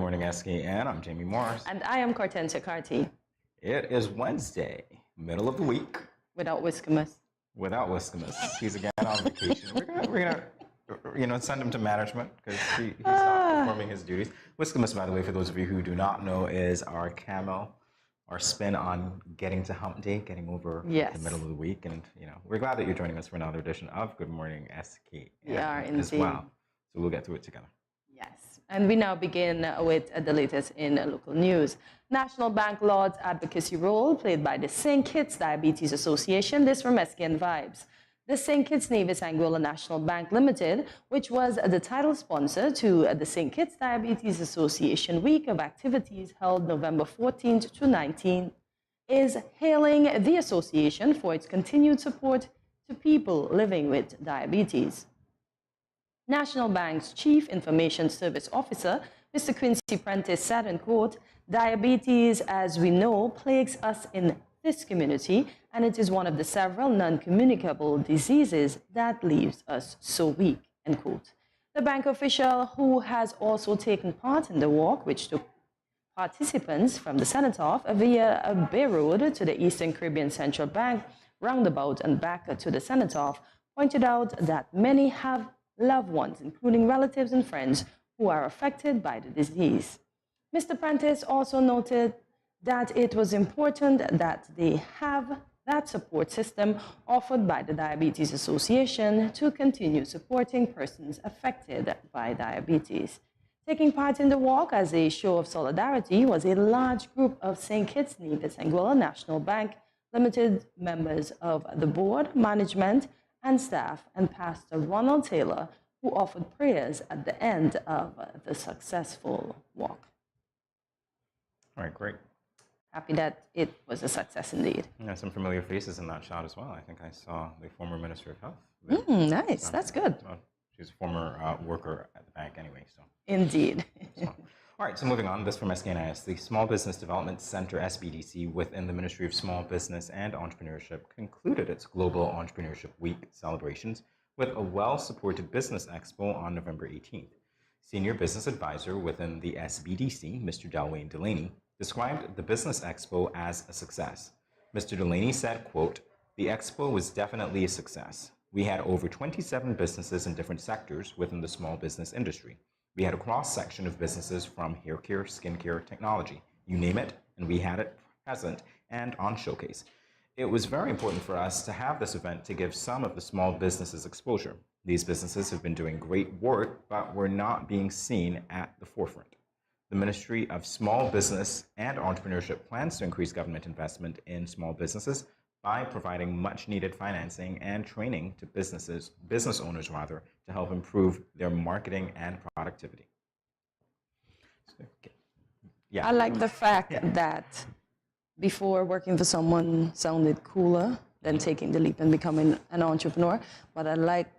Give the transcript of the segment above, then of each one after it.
Morning SKN. I'm Jamie Morris. And I am Cortensia Carty. It is Wednesday, middle of the week. Without Whiskermas. Without Whiskermas. He's again on vacation. We're gonna send him to management because he's not performing his duties. Whiskermas, by the way, for those of you who do not know, is our camel, our spin on getting to hump day, getting over the middle of the week. And we're glad that you're joining us for another edition of Good Morning SKN. We are indeed. As well. So we'll get through it together. Yes, and we now begin with the latest in local news. National Bank lauds advocacy role played by the St. Kitts Diabetes Association. This from SKN Vibes. The St. Kitts Nevis Anguilla National Bank Limited, which was the title sponsor to the St. Kitts Diabetes Association Week of activities held November 14th to 19th, is hailing the association for its continued support to people living with diabetes. National Bank's Chief Information Service Officer, Mr. Quincy Prentice, said in quote, "Diabetes, as we know, plagues us in this community, and it is one of the several non-communicable diseases that leaves us so weak," end quote. The bank official, who has also taken part in the walk, which took participants from the Cenotaph via a Bay Road to the Eastern Caribbean Central Bank roundabout and back to the Cenotaph, pointed out that many have loved ones, including relatives and friends, who are affected by the disease. Mr. Prentice also noted that it was important that they have that support system offered by the Diabetes Association to continue supporting persons affected by diabetes. Taking part in the walk as a show of solidarity was a large group of St. Kitts Nevis Anguilla National Bank Limited members of the board, management, and staff, and Pastor Ronald Taylor, who offered prayers at the end of the successful walk. All right, great. Happy that it was a success indeed. Yeah, some familiar faces in that shot as well. I think I saw the former Minister of Health. Nice, that's good. Well, she's a former worker at the bank anyway. So. Indeed. All right, so moving on, this from SKNIS. The Small Business Development Center, SBDC, within the Ministry of Small Business and Entrepreneurship, concluded its Global Entrepreneurship Week celebrations with a well-supported business expo on November 18th. Senior Business Advisor within the SBDC, Mr. Delwayne Delaney, described the business expo as a success. Mr. Delaney said, quote, "The expo was definitely a success. We had over 27 businesses in different sectors within the small business industry. We had a cross-section of businesses from hair care, skincare, technology, you name it, and we had it present and on showcase. It was very important for us to have this event to give some of the small businesses exposure. These businesses have been doing great work, but were not being seen at the forefront. The Ministry of Small Business and Entrepreneurship plans to increase government investment in small businesses by providing much-needed financing and training to business owners, to help improve their marketing and productivity." I like the fact that before working for someone sounded cooler than taking the leap and becoming an entrepreneur, but I like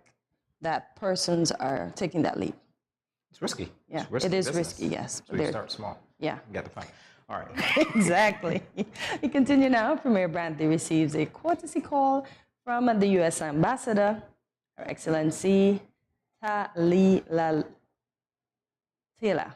that persons are taking that leap. It's risky. Yeah, it's risky it is business. risky, yes. So you start small. Yeah. You get the fun. All right. Exactly. We continue now. Premier Brantley receives a courtesy call from the U.S. Ambassador, Her Excellency Talila Taylor.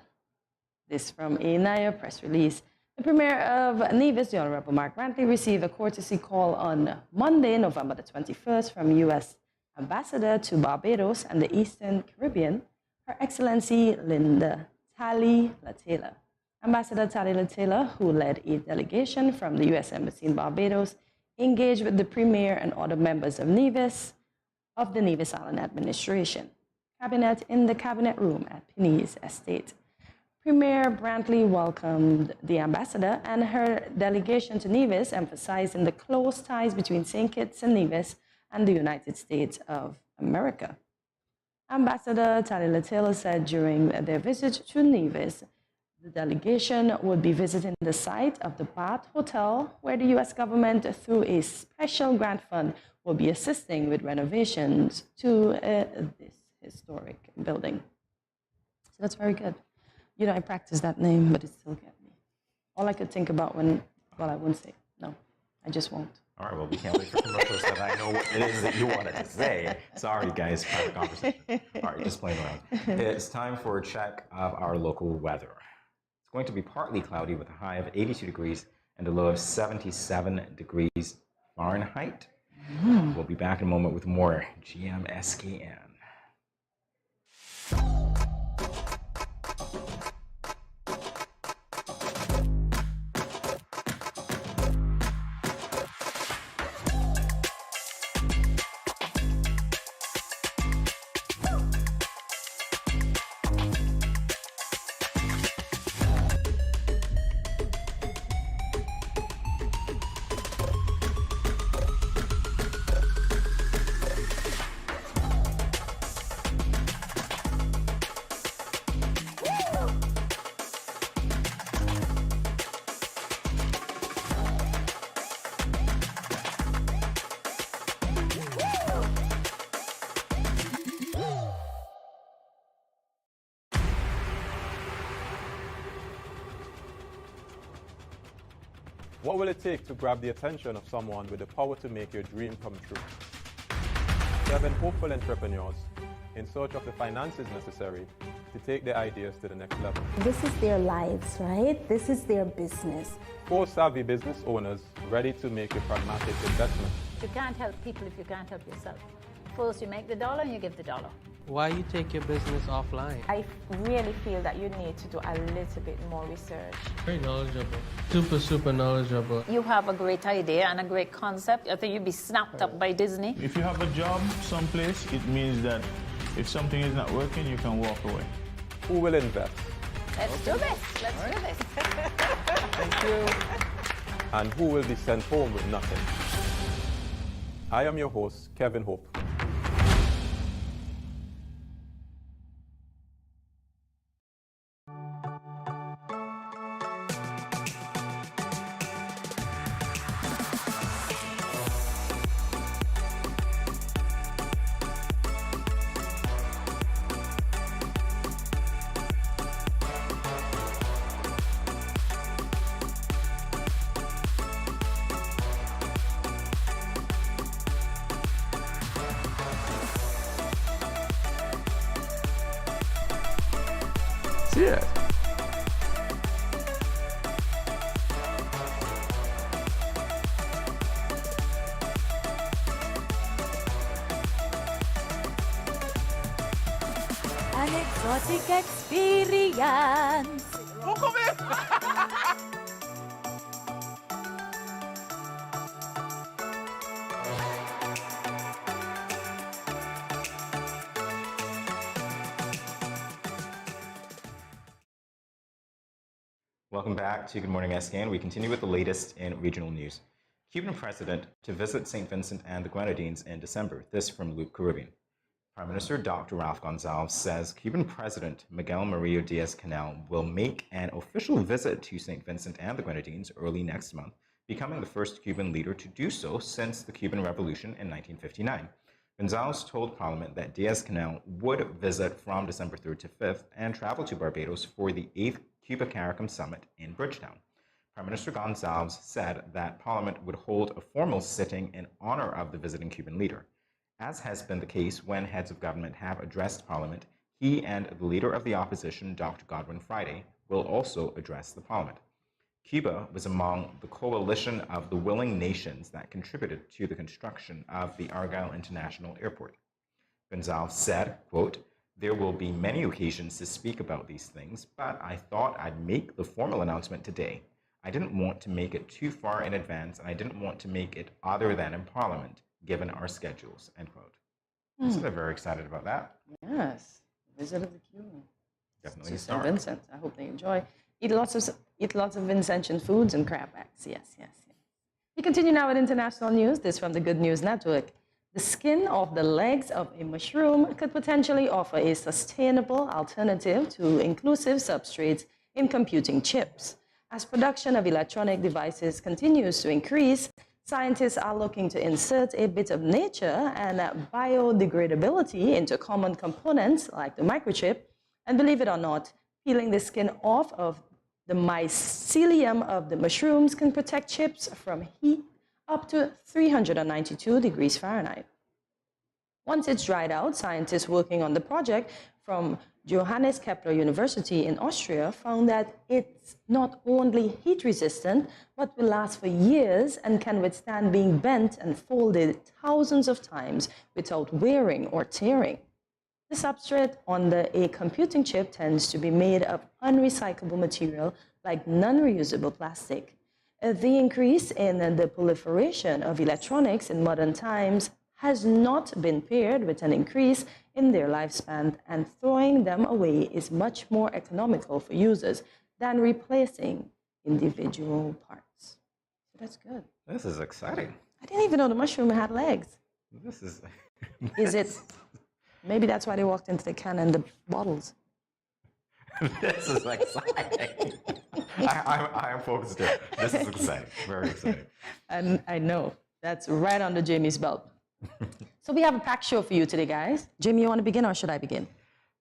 This from a NIA press release. The Premier of Nevis, the Honorable Mark Brantley, received a courtesy call on Monday, November the 21st, from U.S. Ambassador to Barbados and the Eastern Caribbean, Her Excellency Linda Talila Taylor. Ambassador Talila Taylor, who led a delegation from the U.S. Embassy in Barbados, engaged with the Premier and other members of the Nevis Island Administration Cabinet in the Cabinet Room at Penny's Estate. Premier Brantley welcomed the ambassador and her delegation to Nevis, emphasizing the close ties between St. Kitts and Nevis and the United States of America. Ambassador Talila Taylor said during their visit to Nevis, the delegation would be visiting the site of the Bath Hotel, where the U.S. government, through a special grant fund, will be assisting with renovations to this historic building. So that's very good. You know, I practiced that name, but it still got me. All I could think about when, well, I wouldn't say, no, I just won't. All right, well, we can't wait for commercials that I know what it is that you wanted to say. Sorry, guys, private conversation. All right, just playing around. It's time for a check of our local weather. It's going to be partly cloudy with a high of 82 degrees and a low of 77 degrees Fahrenheit. We'll be back in a moment with more GMSKN. What will it take to grab the attention of someone with the power to make your dream come true? 7 hopeful entrepreneurs in search of the finances necessary to take their ideas to the next level. This is their lives, right? This is their business. 4 savvy business owners ready to make a pragmatic investment. You can't help people if you can't help yourself. First you make the dollar and you give the dollar. Why you take your business offline? I really feel that you need to do a little bit more research. Very knowledgeable. Super knowledgeable. You have a great idea and a great concept. I think you'd be snapped up by Disney. If you have a job someplace, it means that if something is not working, you can walk away. Who will invest? Let's do this. Let's do this. Thank you. And who will be sent home with nothing? I am your host, Kevin Hope. Yeah. An exotic experience. Welcome back to Good Morning SKN. We continue with the latest in regional news. Cuban president to visit St. Vincent and the Grenadines in December. This from Luke Caribbean. Prime Minister Dr. Ralph Gonsalves says Cuban President Miguel Mario Diaz-Canel will make an official visit to St. Vincent and the Grenadines early next month, becoming the first Cuban leader to do so since the Cuban Revolution in 1959. Gonsalves told Parliament that Diaz-Canel would visit from December 3rd to 5th and travel to Barbados for the 8th Cuba-CARICOM Summit in Bridgetown. Prime Minister Gonsalves said that Parliament would hold a formal sitting in honor of the visiting Cuban leader. As has been the case when heads of government have addressed Parliament, he and the leader of the opposition, Dr. Godwin Friday, will also address the Parliament. Cuba was among the coalition of the willing nations that contributed to the construction of the Argyle International Airport. Gonsalves said, quote, "There will be many occasions to speak about these things, but I thought I'd make the formal announcement today. I didn't want to make it too far in advance, and I didn't want to make it other than in Parliament, given our schedules," end quote. So they're very excited about that. Yes, visit of the Cuban. Definitely To a St. start. Vincent. I hope they enjoy. Eat lots of Vincentian foods and crabbacks. Yes. We continue now with international news. This from the Good News Network. The skin of the legs of a mushroom could potentially offer a sustainable alternative to inclusive substrates in computing chips. As production of electronic devices continues to increase, scientists are looking to insert a bit of nature and biodegradability into common components like the microchip. And believe it or not, peeling the skin off of the mycelium of the mushrooms can protect chips from heat up to 392 degrees Fahrenheit. Once it's dried out, scientists working on the project from Johannes Kepler University in Austria found that it's not only heat resistant, but will last for years and can withstand being bent and folded thousands of times without wearing or tearing. The substrate under a computing chip tends to be made of unrecyclable material like non-reusable plastic. The increase in the proliferation of electronics in modern times has not been paired with an increase in their lifespan, and throwing them away is much more economical for users than replacing individual parts. So that's good. This is exciting. I didn't even know the mushroom had legs. This is... Is it? Maybe that's why they walked into the can and the bottles. This is exciting. I am focused here. This is exciting. Very exciting. And I know. That's right under Jamie's belt. So we have a packed show for you today, guys. Jamie, you want to begin or should I begin?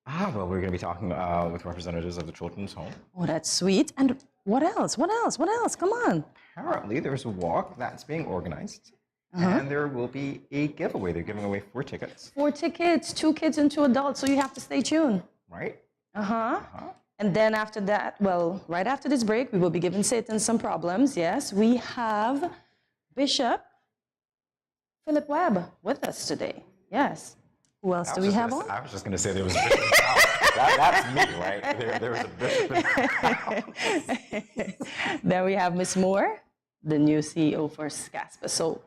Well, we're going to be talking with representatives of the Children's Home. Oh, that's sweet. And what else? What else? What else? Come on. Apparently, there's a walk that's being organized. And there will be a giveaway. They're giving away 4 tickets. 4 tickets, 2 kids and 2 adults. So you have to stay tuned. Right? And then after that, well, right after this break, we will be giving Satan some problems. Yes, we have Bishop Philip Webb with us today. Yes. Who else do we have on? I was just going to say there was a bishop in the house. That's me, right? There was a bishop in the house. Then we have Miss Moore, the new CEO for SCASPA. So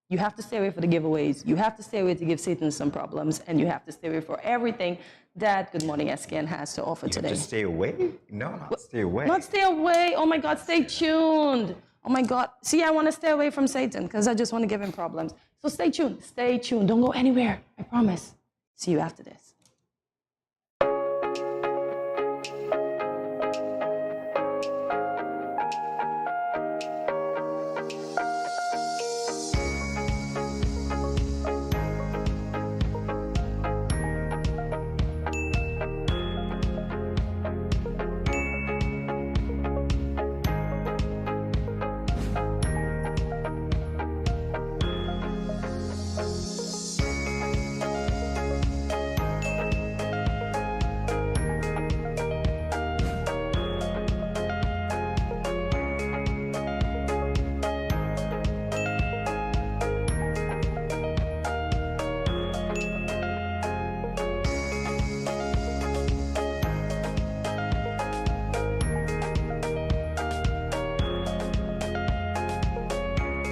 you have to stay away for the giveaways. You have to stay away to give Satan some problems. And you have to stay away for everything that Good Morning SKN has to offer today. Just stay away? No, not stay away. Not stay away. Oh my God, stay tuned. Oh my God. See, I want to stay away from Satan because I just want to give him problems. So stay tuned. Stay tuned. Don't go anywhere. I promise. See you after this.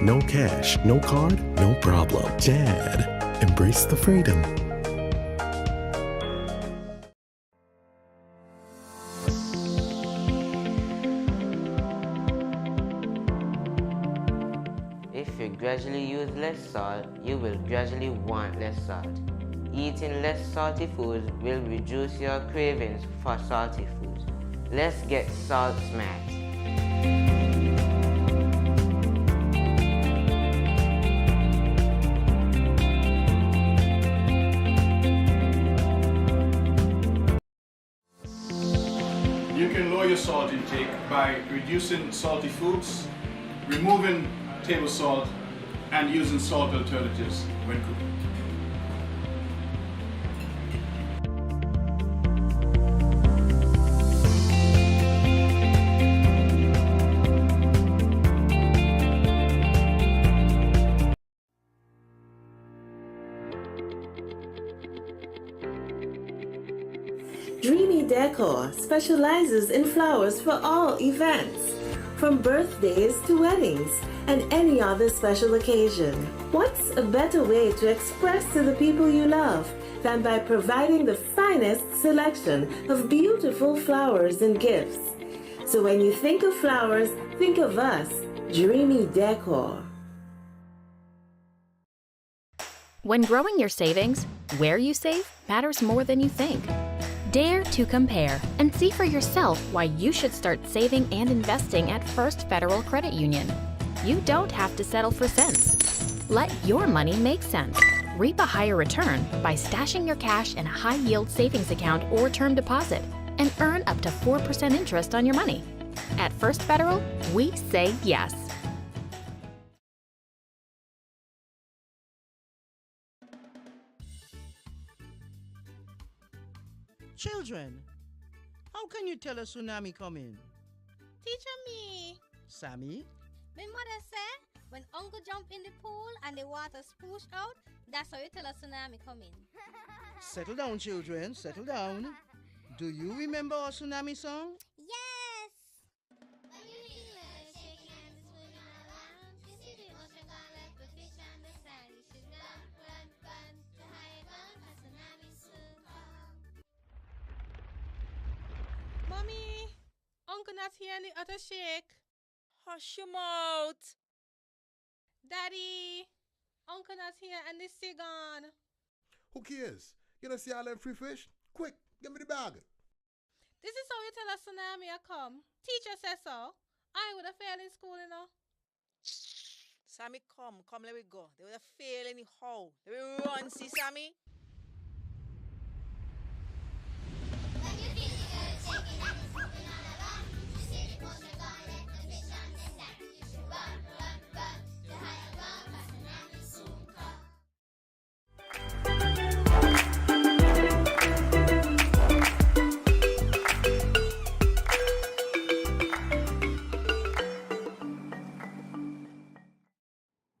No cash, no card, no problem. Dad, embrace the freedom. If you gradually use less salt, you will gradually want less salt. Eating less salty foods will reduce your cravings for salty foods. Let's get salt smart. You can lower your salt intake by reducing salty foods, removing table salt, and using salt alternatives when cooking. Dreamy Decor specializes in flowers for all events, from birthdays to weddings and any other special occasion. What's a better way to express to the people you love than by providing the finest selection of beautiful flowers and gifts? So when you think of flowers, think of us, Dreamy Decor. When growing your savings, where you save matters more than you think. Dare to compare and see for yourself why you should start saving and investing at First Federal Credit Union. You don't have to settle for cents. Let your money make sense. Reap a higher return by stashing your cash in a high-yield savings account or term deposit and earn up to 4% interest on your money. At First Federal, we say yes. Children, how can you tell a tsunami coming? Teacher me. Sammy? My mother said when uncle jump in the pool and the water spoosh out, that's how you tell a tsunami coming. Settle down, children. Settle down. Do you remember our tsunami song? Yes. Mommy, Uncle not here and the other shake. Hush your mouth. Daddy, Uncle not here and the sea gone. Who cares? You don't see all them free fish? Quick, give me the bag. This is how you tell a tsunami a come. Teacher says so. I would have failed in school, you know. Sammy, come, let me go. They would have failed anyhow. Let me run, see Sammy.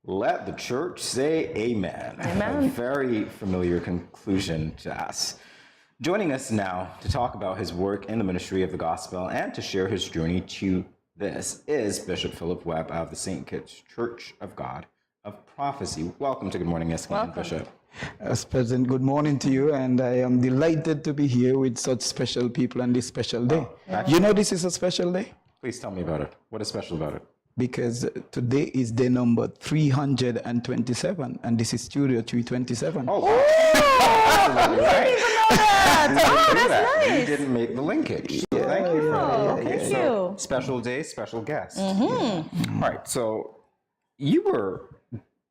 Let the church say amen. Amen. A very familiar conclusion to us. Joining us now to talk about his work in the ministry of the gospel and to share his journey to this is Bishop Philip Webb of the St. Kitts Church of God of Prophecy. Welcome to Good Morning SKN, Bishop. As President, good morning to you, and I am delighted to be here with such special people on this special day. You know this is a special day? Please tell me about it. What is special about it? Because today is day number 327, and this is Studio 327. Oh, wow. Absolutely right. Oh, that's nice. You didn't make the linkage. So thank you for that. Okay, so special day, special guest. All right, so you were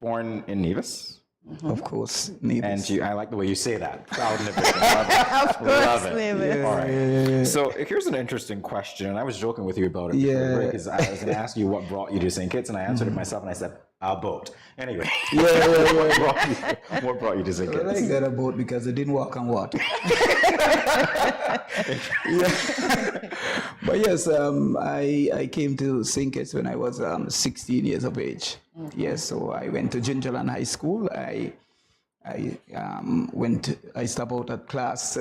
born in Nevis. Of course, Nevis. And I like the way you say that. Proud Nevis. Of course, Nevis. All right. So here's an interesting question, and I was joking with you about it before the break, because I was going to ask you what brought you to St. Kitts, and I answered it myself, and I said, a boat. Anyway, what brought you to St. Kitts? Well, I got a boat because I didn't walk on water. But yes, I came to St. Kitts when I was 16 years of age. Yes, so I went to Gingerland High School. I stopped out at class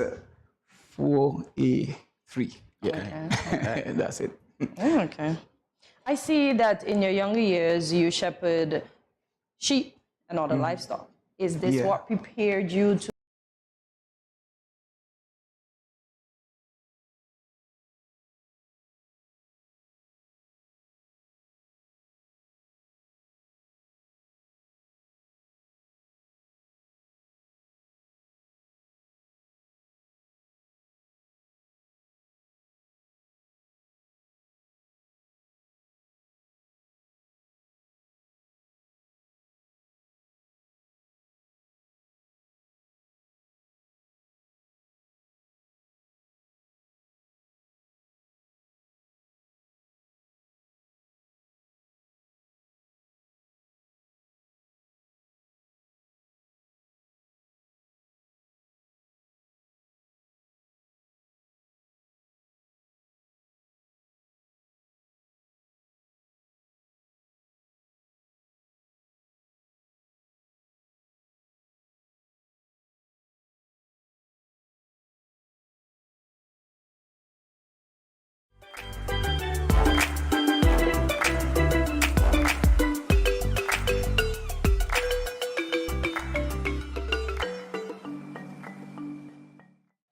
4A3. Yeah, okay. That's it. Okay. I see that in your younger years you shepherd sheep and other livestock. Is this what prepared you to?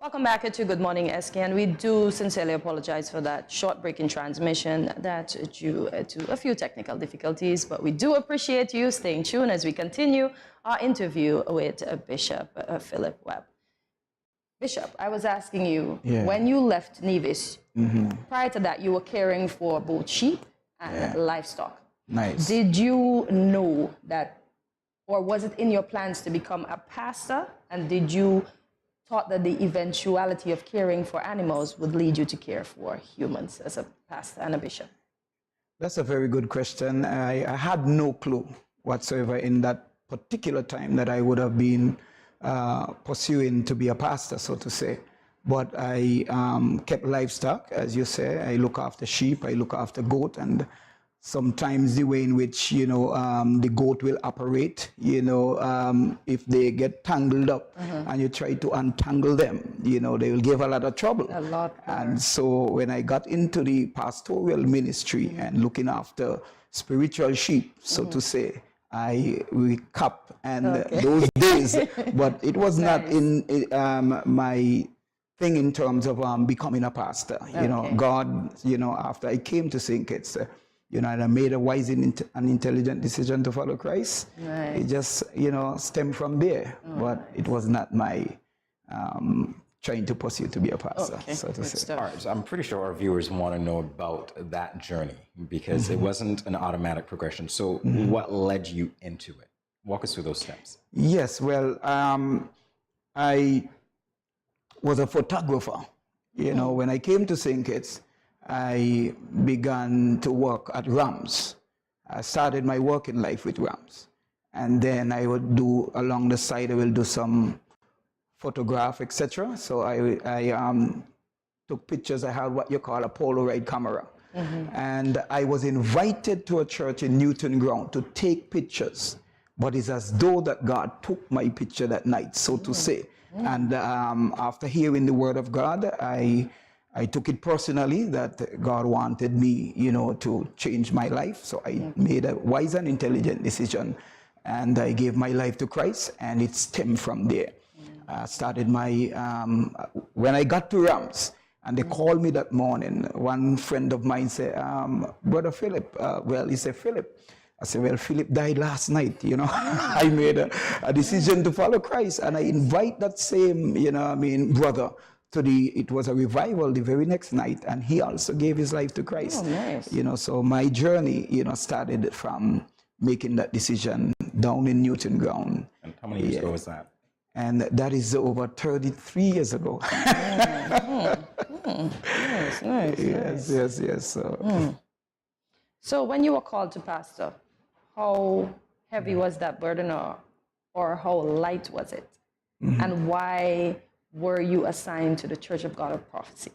Welcome back to Good Morning SKN. We do sincerely apologize for that short break in transmission that due to a few technical difficulties, but we do appreciate you staying tuned as we continue our interview with Bishop Philip Webb. Bishop, I was asking you, when you left Nevis, prior to that you were caring for both sheep and livestock. Nice. Did you know that, or was it in your plans to become a pastor, and did you thought that the eventuality of caring for animals would lead you to care for humans as a pastor and a bishop? That's a very good question. I had no clue whatsoever in that particular time that I would have been pursuing to be a pastor, so to say. but I kept livestock, as you say. I look after sheep, I look after goat, and sometimes the way in which, the goat will operate, if they get tangled up and you try to untangle them, they will give a lot of trouble. A lot. And so when I got into the pastoral ministry and looking after spiritual sheep, so to say, I recap and those days, but it was not in my thing in terms of becoming a pastor. God, after I came to St. Kitts, and I made a wise and intelligent decision to follow Christ. Nice. It just, stemmed from there, but it was not my trying to pursue to be a pastor, so to say. All right, so I'm pretty sure our viewers want to know about that journey because it wasn't an automatic progression. So what led you into it? Walk us through those steps. Yes, well, I was a photographer. When I came to St. Kitts, I began to work at Rams. I started my working life with Rams. And then I would do, along the side, I will do some photograph, etc. So I took pictures. I had what you call a Polaroid camera. And I was invited to a church in Newton Ground to take pictures. But it's as though that God took my picture that night, so to say. And after hearing the word of God, I took it personally that God wanted me, to change my life. So I made a wise and intelligent decision, and I gave my life to Christ, and it stemmed from there. I started my, when I got to Rams, and they called me that morning, one friend of mine said, Brother Philip, he said, Philip. I said, well, Philip died last night, I made a decision to follow Christ, and I invite that same, brother to it was a revival the very next night, and he also gave his life to Christ. Oh, nice. So my journey, started from making that decision down in Newton Ground. And how many years ago was that? And that is over 33 years ago. Yes. So when you were called to pastor, how heavy was that burden, or how light was it? And why were you assigned to the Church of God of Prophecy?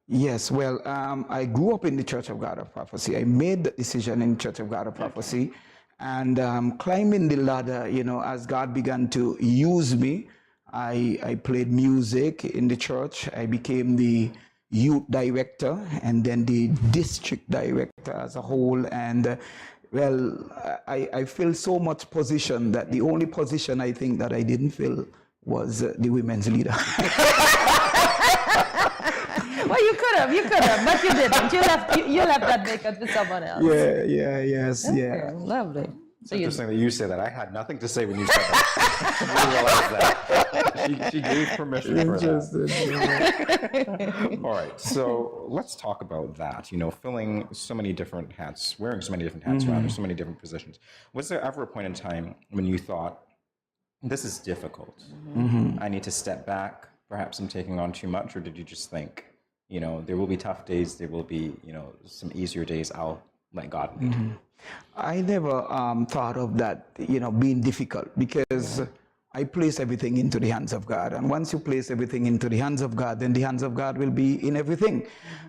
Yes, well, I grew up in the Church of God of Prophecy. I made the decision in Church of God of Prophecy. And climbing the ladder, as God began to use me, I played music in the church. I became the youth director and then the district director as a whole. And I filled so much position that the only position I think that I didn't fill was the women's leader. Well, you could have, but you didn't. You left that vacant with someone else. Yes. Lovely. It's interesting that you say that. I had nothing to say when you said that. I realized that. She gave permission for that. All right, so let's talk about that. Filling so many different hats, wearing so many different hats, rather, so many different positions. Was there ever a point in time when you thought, this is difficult, I need to step back, perhaps I'm taking on too much, or did you just think, there will be tough days, there will be, some easier days, I'll let God lead? I never thought of that, being difficult, because I place everything into the hands of God. And once you place everything into the hands of God, then the hands of God will be in everything.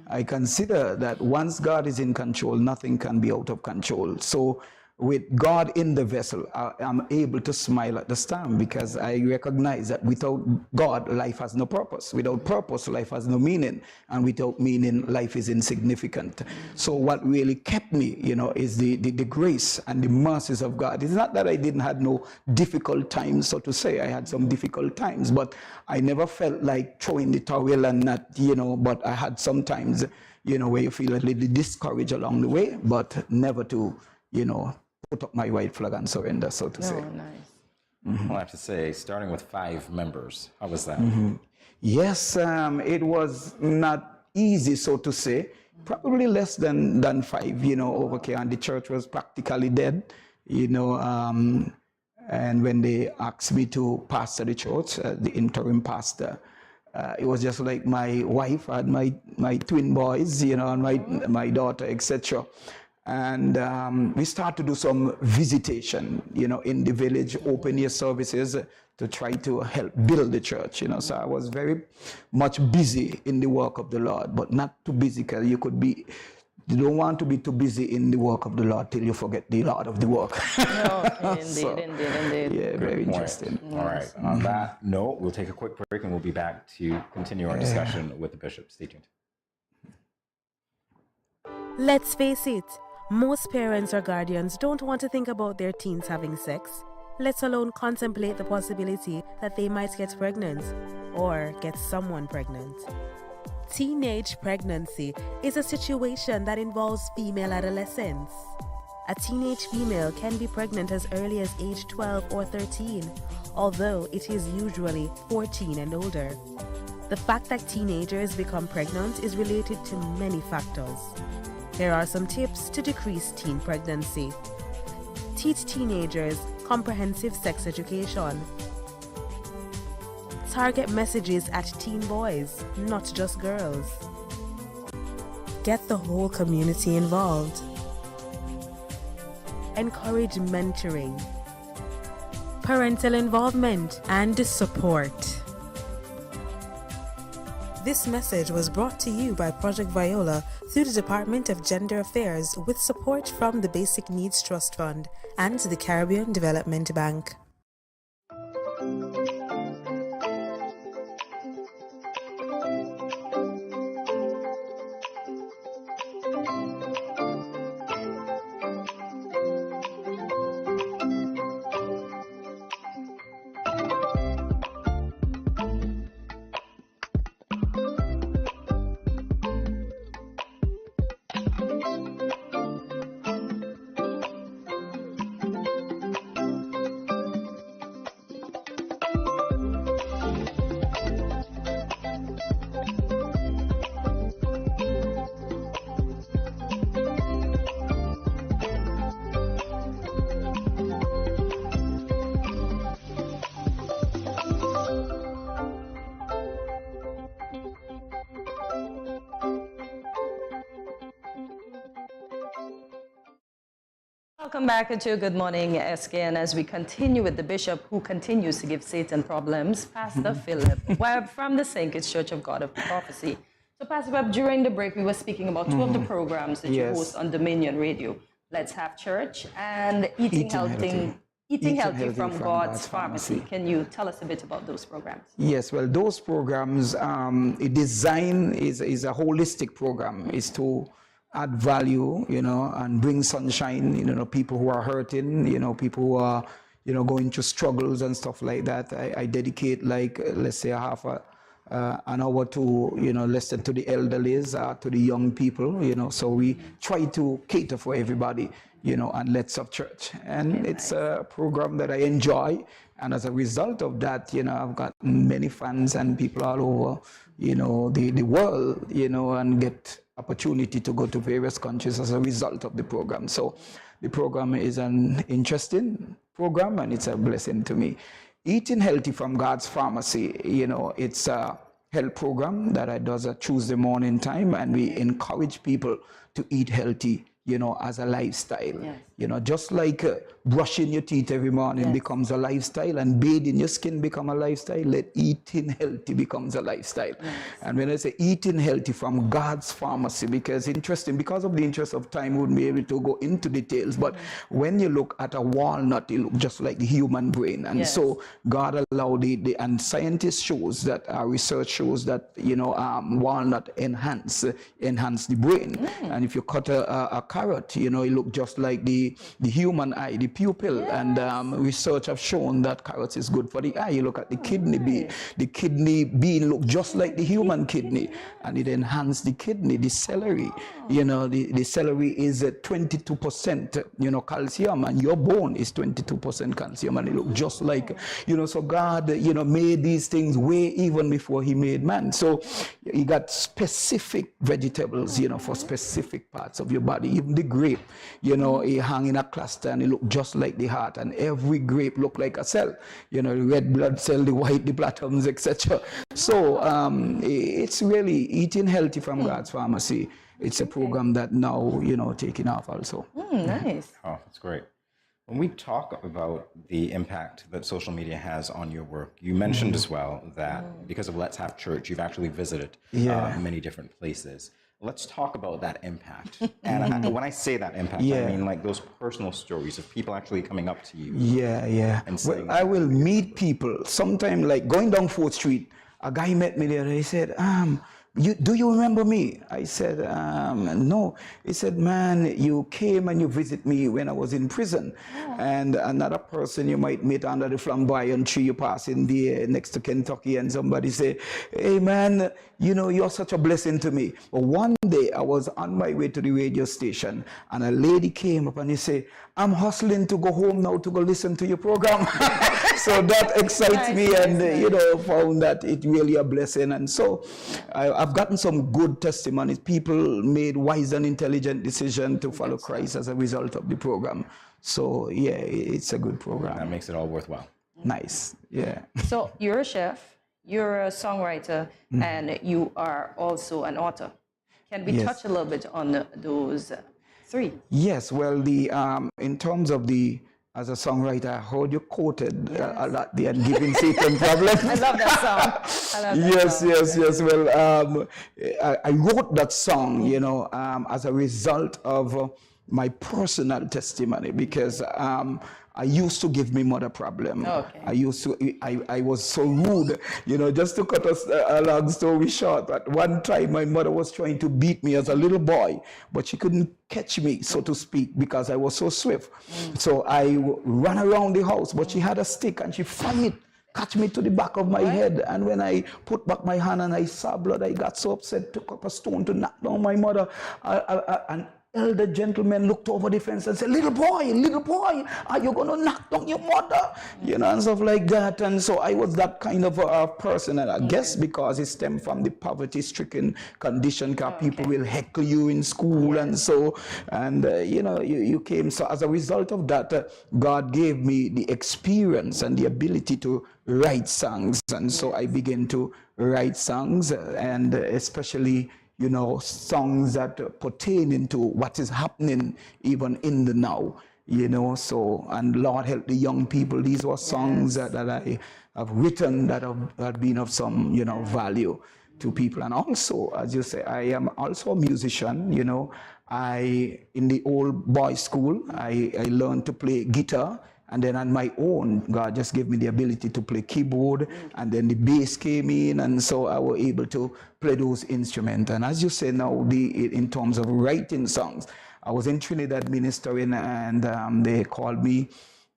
I consider that once God is in control, nothing can be out of control. So with God in the vessel, I'm able to smile at the storm, because I recognize that without God, life has no purpose. Without purpose, life has no meaning. And without meaning, life is insignificant. So what really kept me, is the grace and the mercies of God. It's not that I didn't have no difficult times, so to say. I had some difficult times, but I never felt like throwing the towel and not, but I had some times, where you feel a little discouraged along the way, but never to, put up my white flag and surrender, so to say. Nice. Well, I have to say, starting with 5 members, how was that? Yes, it was not easy, so to say. Probably less than 5, over here, and the church was practically dead, and when they asked me to pastor the church, the interim pastor, it was just like my wife and my twin boys, and my daughter, etc. And we start to do some visitation, in the village, open air services to try to help build the church, So I was very much busy in the work of the Lord, but not too busy because you don't want to be too busy in the work of the Lord till you forget the Lord of the work. Indeed. Yeah, very interesting. All right. On that note, we'll take a quick break and we'll be back to continue our discussion with the bishop. Stay tuned. Let's face it, most parents or guardians don't want to think about their teens having sex, let alone contemplate the possibility that they might get pregnant or get someone pregnant. Teenage pregnancy is a situation that involves female adolescents. A teenage female can be pregnant as early as age 12 or 13, although it is usually 14 and older. The fact that teenagers become pregnant is related to many factors. Here are some tips to decrease teen pregnancy. Teach teenagers comprehensive sex education. Target messages at teen boys, not just girls. Get the whole community involved. Encourage mentoring, parental involvement, and support. This message was brought to you by Project Viola through the Department of Gender Affairs with support from the Basic Needs Trust Fund and the Caribbean Development Bank. Welcome back to Good Morning SKN as we continue with the bishop who continues to give Satan problems, Pastor Philip Webb from the St. Kitts Church of God of Prophecy. So Pastor Webb, during the break we were speaking about two of the programs that you host on Dominion Radio. Let's Have Church and Eating Healthy from God's Pharmacy. Can you tell us a bit about those programs? Yes, well, those programs, design is a holistic program, is to add value, and bring sunshine, people who are hurting, people who are, going through struggles and stuff like that. I dedicate let's say an hour to, listen to the elderly, to the young people, so we try to cater for everybody, and Let's Have Church. And it's a program that I enjoy. And as a result of that, I've got many fans and people all over, the world, and get opportunity to go to various countries as a result of the program. So the program is an interesting program and it's a blessing to me. Eating Healthy from God's Pharmacy, it's a health program that I does at Tuesday morning time, and we encourage people to eat healthy, as a lifestyle. Yes. Just like brushing your teeth every morning becomes a lifestyle, and bathing your skin become a lifestyle, let eating healthy becomes a lifestyle. Yes. And when I say eating healthy from God's Pharmacy, because of the interest of time, we wouldn't be able to go into details, but when you look at a walnut, it looks just like the human brain. And so God allowed and scientists shows that, our research shows that, walnut enhance the brain. And if you cut a carrot, it look just like the human eye, the pupil. And research have shown that carrots is good for the eye. You look at the kidney bean. The kidney bean look just like the human kidney, and it enhances the kidney. The celery, the celery is 22%, calcium, and your bone is 22% calcium, and it look just like, so God, made these things way even before he made man. So he got specific vegetables, for specific parts of your body. Even the grape, it hang in a cluster and it look just like the heart, and every grape look like a cell, the red blood cell, the white, the platinums, etc. So it's really Eating Healthy from God's Pharmacy it's a program that now, taking off also. Nice. Oh, that's great. When we talk about the impact that social media has on your work, you mentioned as well that because of Let's Have Church, you've actually visited many different places. Let's talk about that impact. And when I say that impact, I mean like those personal stories of people actually coming up to you. And saying, I will meet people. Sometime like going down 4th Street, a guy met me there and he said, do you remember me? I said, no. He said, man, you came and you visit me when I was in prison. And another person you might meet under the flamboyant tree, you passing there next to Kentucky, and somebody say, hey man, you're such a blessing to me. But one day I was on my way to the radio station and a lady came up and he said, I'm hustling to go home now to go listen to your program. So that excites me, and found that it really a blessing. And so I've gotten some good testimonies. People made wise and intelligent decisions to follow Christ as a result of the program. So yeah, it's a good program. That makes it all worthwhile. Nice, yeah. So you're a chef, you're a songwriter, and you are also an author. Can we touch a little bit on those three? Yes, well, in terms of as a songwriter, I heard you quoted a lot there, and giving Satan problems. I love that song. Yes. Well, I wrote that song, as a result of my personal testimony, because I used to give my mother problem. I was so rude, just to cut a long story short. At one time, my mother was trying to beat me as a little boy, but she couldn't catch me, so to speak, because I was so swift. So I ran around the house, but she had a stick and she flung it, catch me to the back of my head. And when I put back my hand and I saw blood, I got so upset, took up a stone to knock down my mother. An elder gentleman looked over the fence and said, little boy, are you going to knock down your mother? And stuff like that. And so I was that kind of a person. And I guess because it stemmed from the poverty-stricken condition, because people will heckle you in school. And so, you came. So as a result of that, God gave me the experience and the ability to write songs. And so I began to write songs, and especially songs that pertain into what is happening even in the now, so, and Lord help the young people. These were songs that I have written that have been of some, value to people. And also, as you say, I am also a musician, in the old boys' school, I learned to play guitar. And then on my own, God just gave me the ability to play keyboard, and then the bass came in, and so I was able to play those instruments. And as you say now, in terms of writing songs, I was in Trinidad ministering, and they called me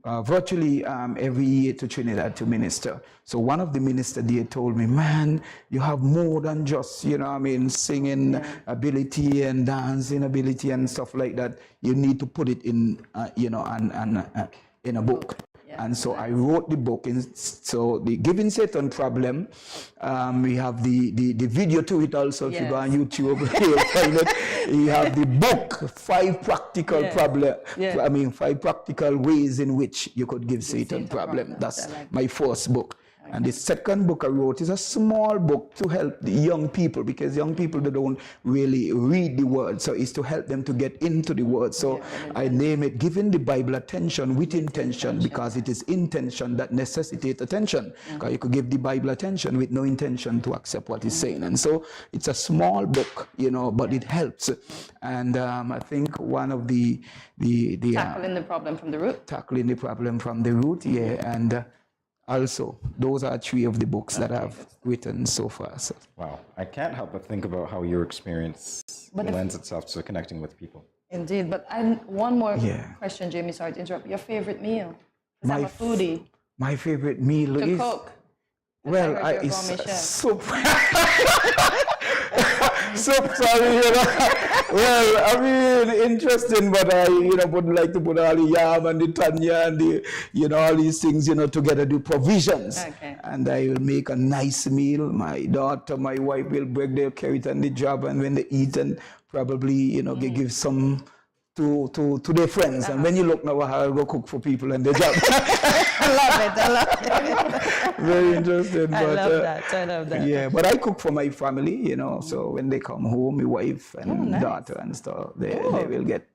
virtually every year to Trinidad to minister. So one of the ministers there told me, man, you have more than just, singing ability and dancing ability and stuff like that. You need to put it in, in a book. And so I wrote the book. So the Giving Satan Problem, we have the video to it also. If you go on YouTube, you'll find it. You have the book, 5 practical problem. 5 practical ways in which you could give Satan problem. That's my first book. And the second book I wrote is a small book to help the young people, because young people, they don't really read the word. So it's to help them to get into the word. So I name it Giving the Bible Attention with Intention, because it is intention that necessitates attention. Because you could give the Bible attention with no intention to accept what it's saying. And so it's a small book, but it helps. And I think one of the tackling the problem from the root. Tackling the problem from the root, and also, those are 3 of the books that I've written so far. So. Wow. I can't help but think about how your experience lends itself to connecting with people. Indeed. But one more question, Jamie. Sorry to interrupt. Your favorite meal? Because I'm a foodie. My favorite meal is... To cook. Well, it's soup. Soup, sorry, Well, interesting, but I, would like to put all the yam and the tanya and the, all these things, together, do provisions. And I will make a nice meal. My daughter, my wife will break their carrot and the job, and when they eat, and probably, give some to their friends. And when you look now, I'll go cook for people and they job. I love it. Very interesting. I love that. Yeah, but I cook for my family, you know. So when they come home, my wife and daughter and stuff, they will get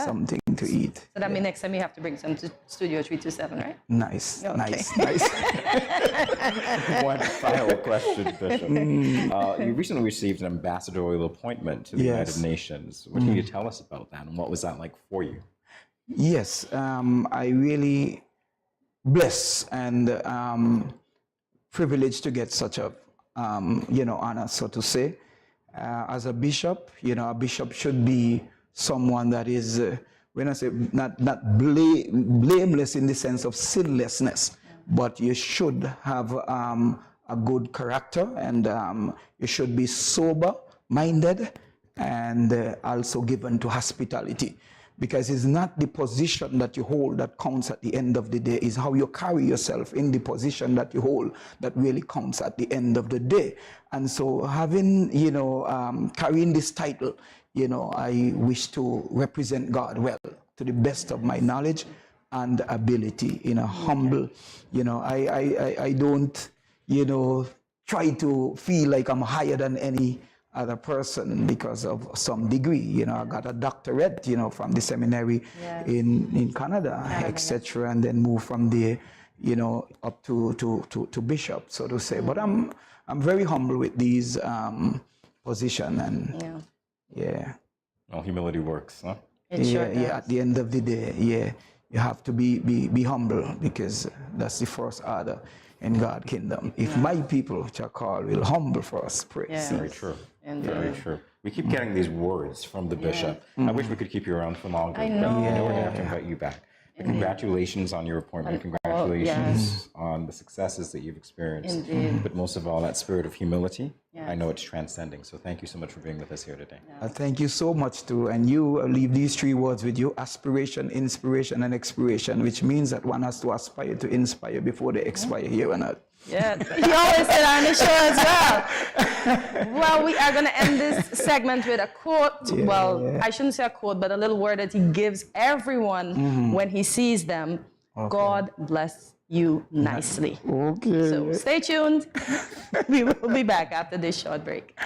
something to eat. So that means next time you have to bring some to Studio 327, right? Nice. Nice. One final question, Bishop. You recently received an ambassadorial appointment to the United Nations. What can you tell us about that, and what was that like for you? Yes, I really blessed and privileged to get such a honor, so to say. As a bishop, a bishop should be someone that is, when I say not blameless in the sense of sinlessness, but you should have a good character, and you should be sober-minded and also given to hospitality. Because it's not the position that you hold that counts at the end of the day, it's how you carry yourself in the position that you hold that really counts at the end of the day. And so having, carrying this title, I wish to represent God well, to the best of my knowledge and ability, in a humble, I don't, try to feel like I'm higher than any other person because of some degree. I got a doctorate, from the seminary in Canada, etc., and then move from there, up to bishop, so to say. But I'm very humble with these position, and Well, humility works, huh? It sure does. At the end of the day, you have to be humble, because that's the first order in God's kingdom. If my people, which are called, will humble for us, praise. Very true. Very true. We keep getting these words from the bishop. I wish we could keep you around for longer. I know. But we're going to have to invite you back. But congratulations on your appointment. Congratulations on the successes that you've experienced. Indeed. But most of all, that spirit of humility, I know it's transcending. So thank you so much for being with us here today. Thank you so much, too. And you leave these three words with you: aspiration, inspiration, and expiration, which means that one has to aspire to inspire before they expire here on earth. Yeah, he always said on the show as well. Well, we are going to end this segment with a quote. I shouldn't say a quote, but a little word that he gives everyone when he sees them. God bless you nicely. Okay. So stay tuned. We will be back after this short break.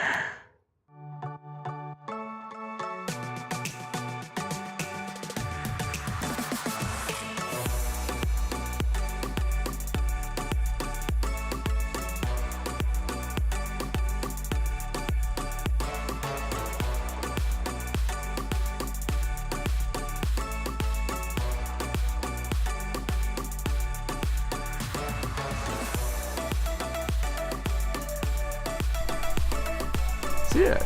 Yeah.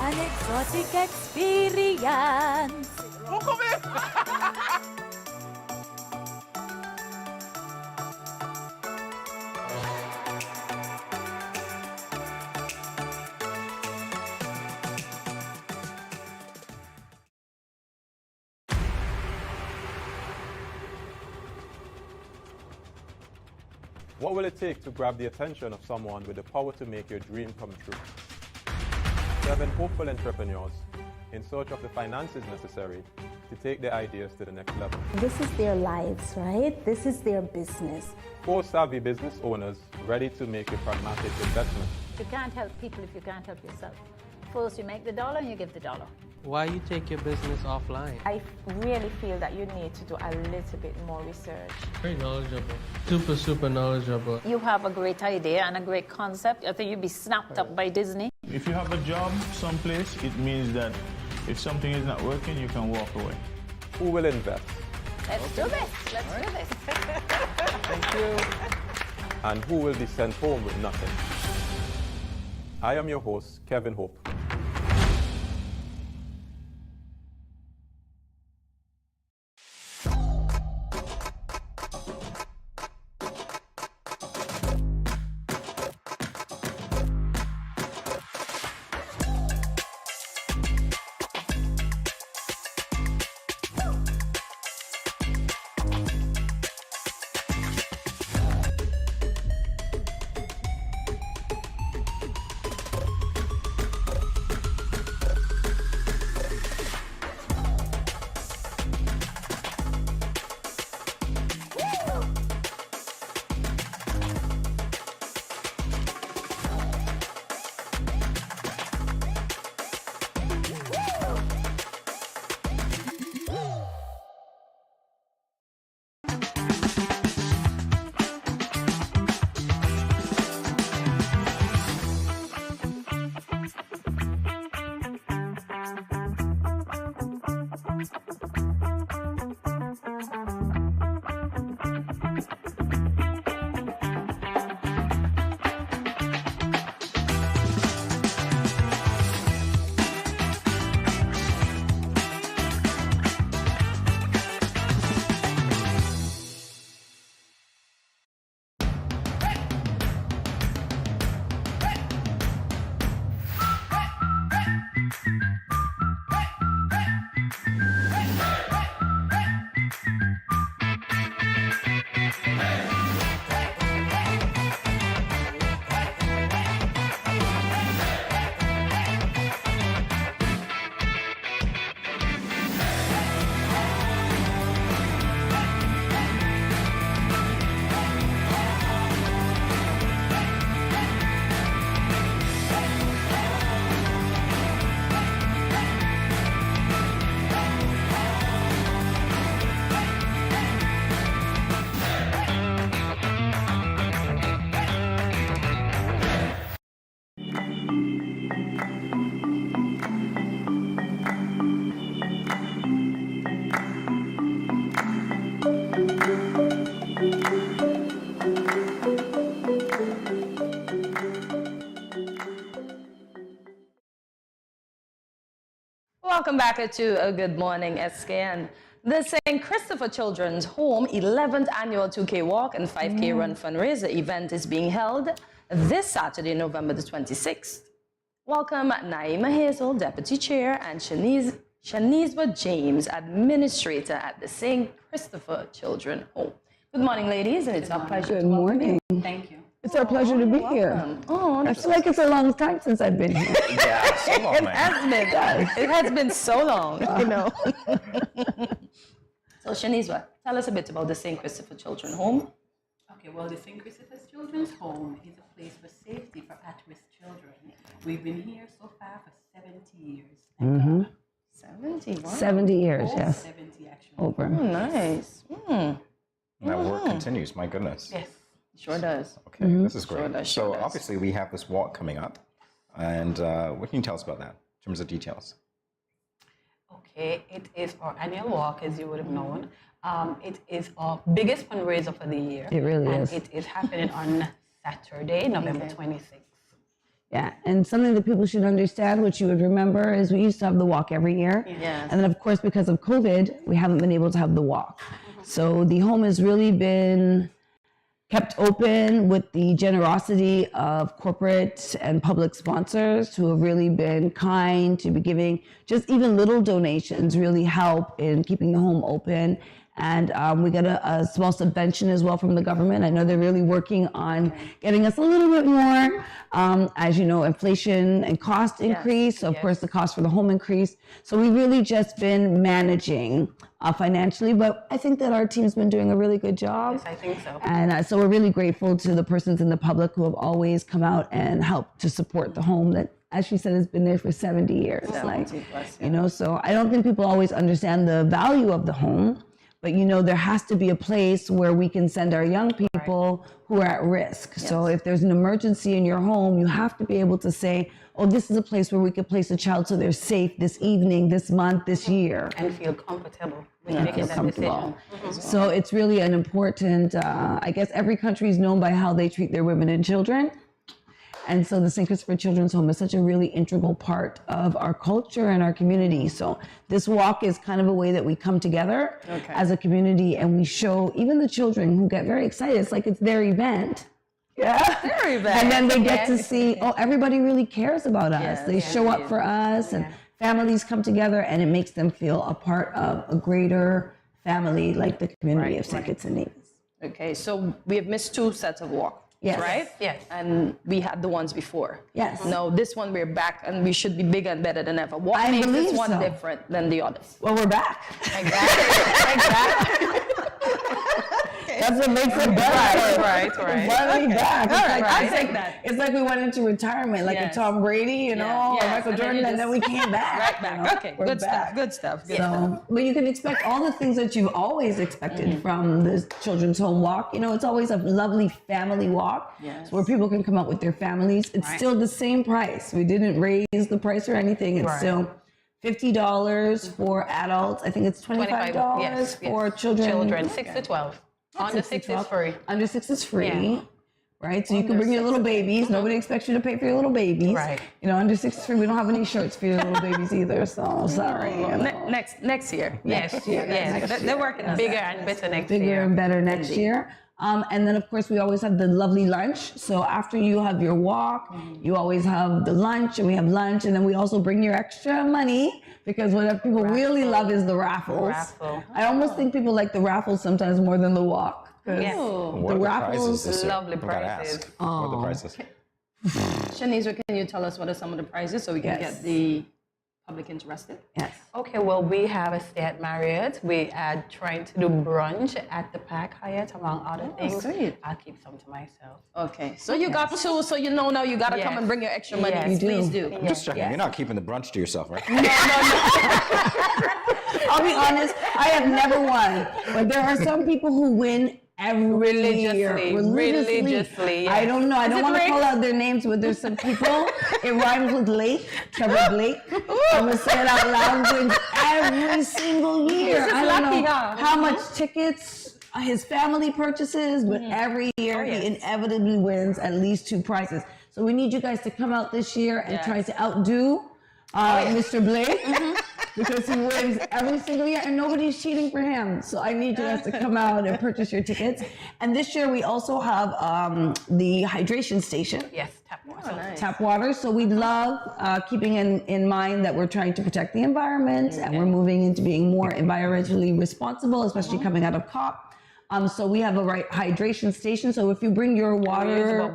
An exotic experience. What will it take to grab the attention of someone with the power to make your dream come true? 7 hopeful entrepreneurs in search of the finances necessary to take their ideas to the next level. This is their lives, right? This is their business. 4 savvy business owners ready to make a pragmatic investment. You can't help people if you can't help yourself. First, you make the dollar and you give the dollar. Why you take your business offline? I really feel that you need to do a little bit more research. Very knowledgeable. Super knowledgeable. You have a great idea and a great concept. I think you'd be snapped up by Disney. If you have a job someplace, it means that if something is not working, you can walk away. Who will invest? Let's do this. Let's do this. Thank you. And who will be sent home with nothing? I am your host, Kevin Hope. Welcome back to Good Morning SKN. The St. Christopher Children's Home 11th Annual 2K Walk and 5K Run fundraiser event is being held this Saturday, November the 26th. Welcome Naima Hazel, Deputy Chair, and Shanizwa James, Administrator at the St. Christopher Children's Home. Good morning, ladies, and it's our pleasure. Good morning. Thank you. It's our pleasure to be here. I feel like it's a long time since I've been here. Yeah, so long, It has been so long, you know. So, Shanizwa, tell us a bit about the St. Christopher Children's Home. Okay, well, the St. Christopher's Children's Home is a place for safety for at-risk children. We've been here so far for 70 years. 70, wow. 70 years, yes. 70, actually. Over. Oh, nice. That work continues, my goodness. Yes. Sure does. Okay, this is great. So obviously we have this walk coming up, and what can you tell us about that in terms of details? Okay, it is our annual walk, as you would have known. It is our biggest fundraiser for the year. It really and is. It is happening on Saturday, November 26th. Yeah, and something that people should understand, which you would remember, is we used to have the walk every year. Yes. And then, of course, because of COVID, we haven't been able to have the walk. So the home has really been kept open with the generosity of corporate and public sponsors who have really been kind to be giving just even little donations really help in keeping the home open. And we got a small subvention as well from the government. I know they're really working on getting us a little bit more. As you know, inflation and cost increase. So of course the cost for the home increased. So we've really just been managing financially, but I think that our team's been doing a really good job. Yes, I think so. And so we're really grateful to the persons in the public who have always come out and helped to support the home that, as she said, has been there for 70 years. 70 plus, You know, so I don't think people always understand the value of the home. But, you know, there has to be a place where we can send our young people who are at risk. Yes. So if there's an emergency in your home, you have to be able to say, oh, this is a place where we could place a child so they're safe this evening, this month, this year. And feel comfortable with Yeah, making feel that comfortable. decision. So it's really an important, I guess every country is known by how they treat their women and children. And so the St. Christopher Children's Home is such a really integral part of our culture and our community. So this walk is kind of a way that we come together as a community and we show even the children who get very excited. It's like it's their event. Yeah. Their event. And then they get to see, oh, everybody really cares about us. Yes, They show up for us and families come together and it makes them feel a part of a greater family like the community of St. Kitts and Nevis. Okay, so we have missed 2 sets of walk. Yes. Right? Yes. And we had the ones before. Yes. Now this one we're back and we should be bigger and better than ever. What I makes this believe one so. different than the others? Well, we're back. Exactly. That's what makes it better. Right. We're finally back. All right, I It's take like, that. It's like we went into retirement, like Yes. a Tom Brady, you know, Yes, or Michael and then Jordan, you and then we came back. Right back. you know? Okay, We're good back. stuff. Good stuff. Good So, stuff. but you can expect all the things that you've always expected from the Children's Home Walk. You know, it's always a lovely family walk Yes. where people can come out with their families. It's still the same price. We didn't raise the price or anything. It's still $50 for adults. I think it's $25 for children. Children, 6 to 12. Under 6 is free. Under 6 is free. Yeah. Right, so you can bring your little babies. Nobody expects you to pay for your little babies. Right. You know, under 6 is free. We don't have any shirts for your little babies either. So sorry. You know. Next year. Next year. Yes. They're working on bigger that. and better next year. Bigger and better next year. And then, of course, we always have the lovely lunch. So after you have your walk, you always have the lunch, and we have lunch. And then we also bring your extra money because what people really love is the raffles. Raffle. I almost think people like the raffles sometimes more than the walk. Yes. What are the prizes this year? Lovely I gotta prizes. ask. What are the prizes? Shanice, can you tell us what are some of the prizes so we can get the public interested? Yes. Okay, well, we have a stay at Marriott. We are trying to do brunch at the Park Hyatt, among other things. Sweet. I'll keep some to myself. Okay, so you got 2, so you know now you got to come and bring your extra money. Yes. Please do. I'm just checking. You're not keeping the brunch to yourself, right? I'll be honest, I have never won. But there are some people who win every year. Religiously, yes. I don't know. I don't want to rigged? call out their names, but there's some people. It rhymes with Lake, Trevor Blake. I'm going to say it out loud. Wins every single year. He's I don't lucky, know huh? how much tickets his family purchases, but every year he inevitably wins at least 2 prizes. So we need you guys to come out this year and try to outdo Mr. Blake. because he wins every single year and nobody's cheating for him. So I need you guys to come out and purchase your tickets. And this year we also have the hydration station. Yes, tap water. Nice. Tap water. So we love keeping in mind that we're trying to protect the environment and we're moving into being more environmentally responsible, especially coming out of COP. So we have a hydration station. So if you bring your water,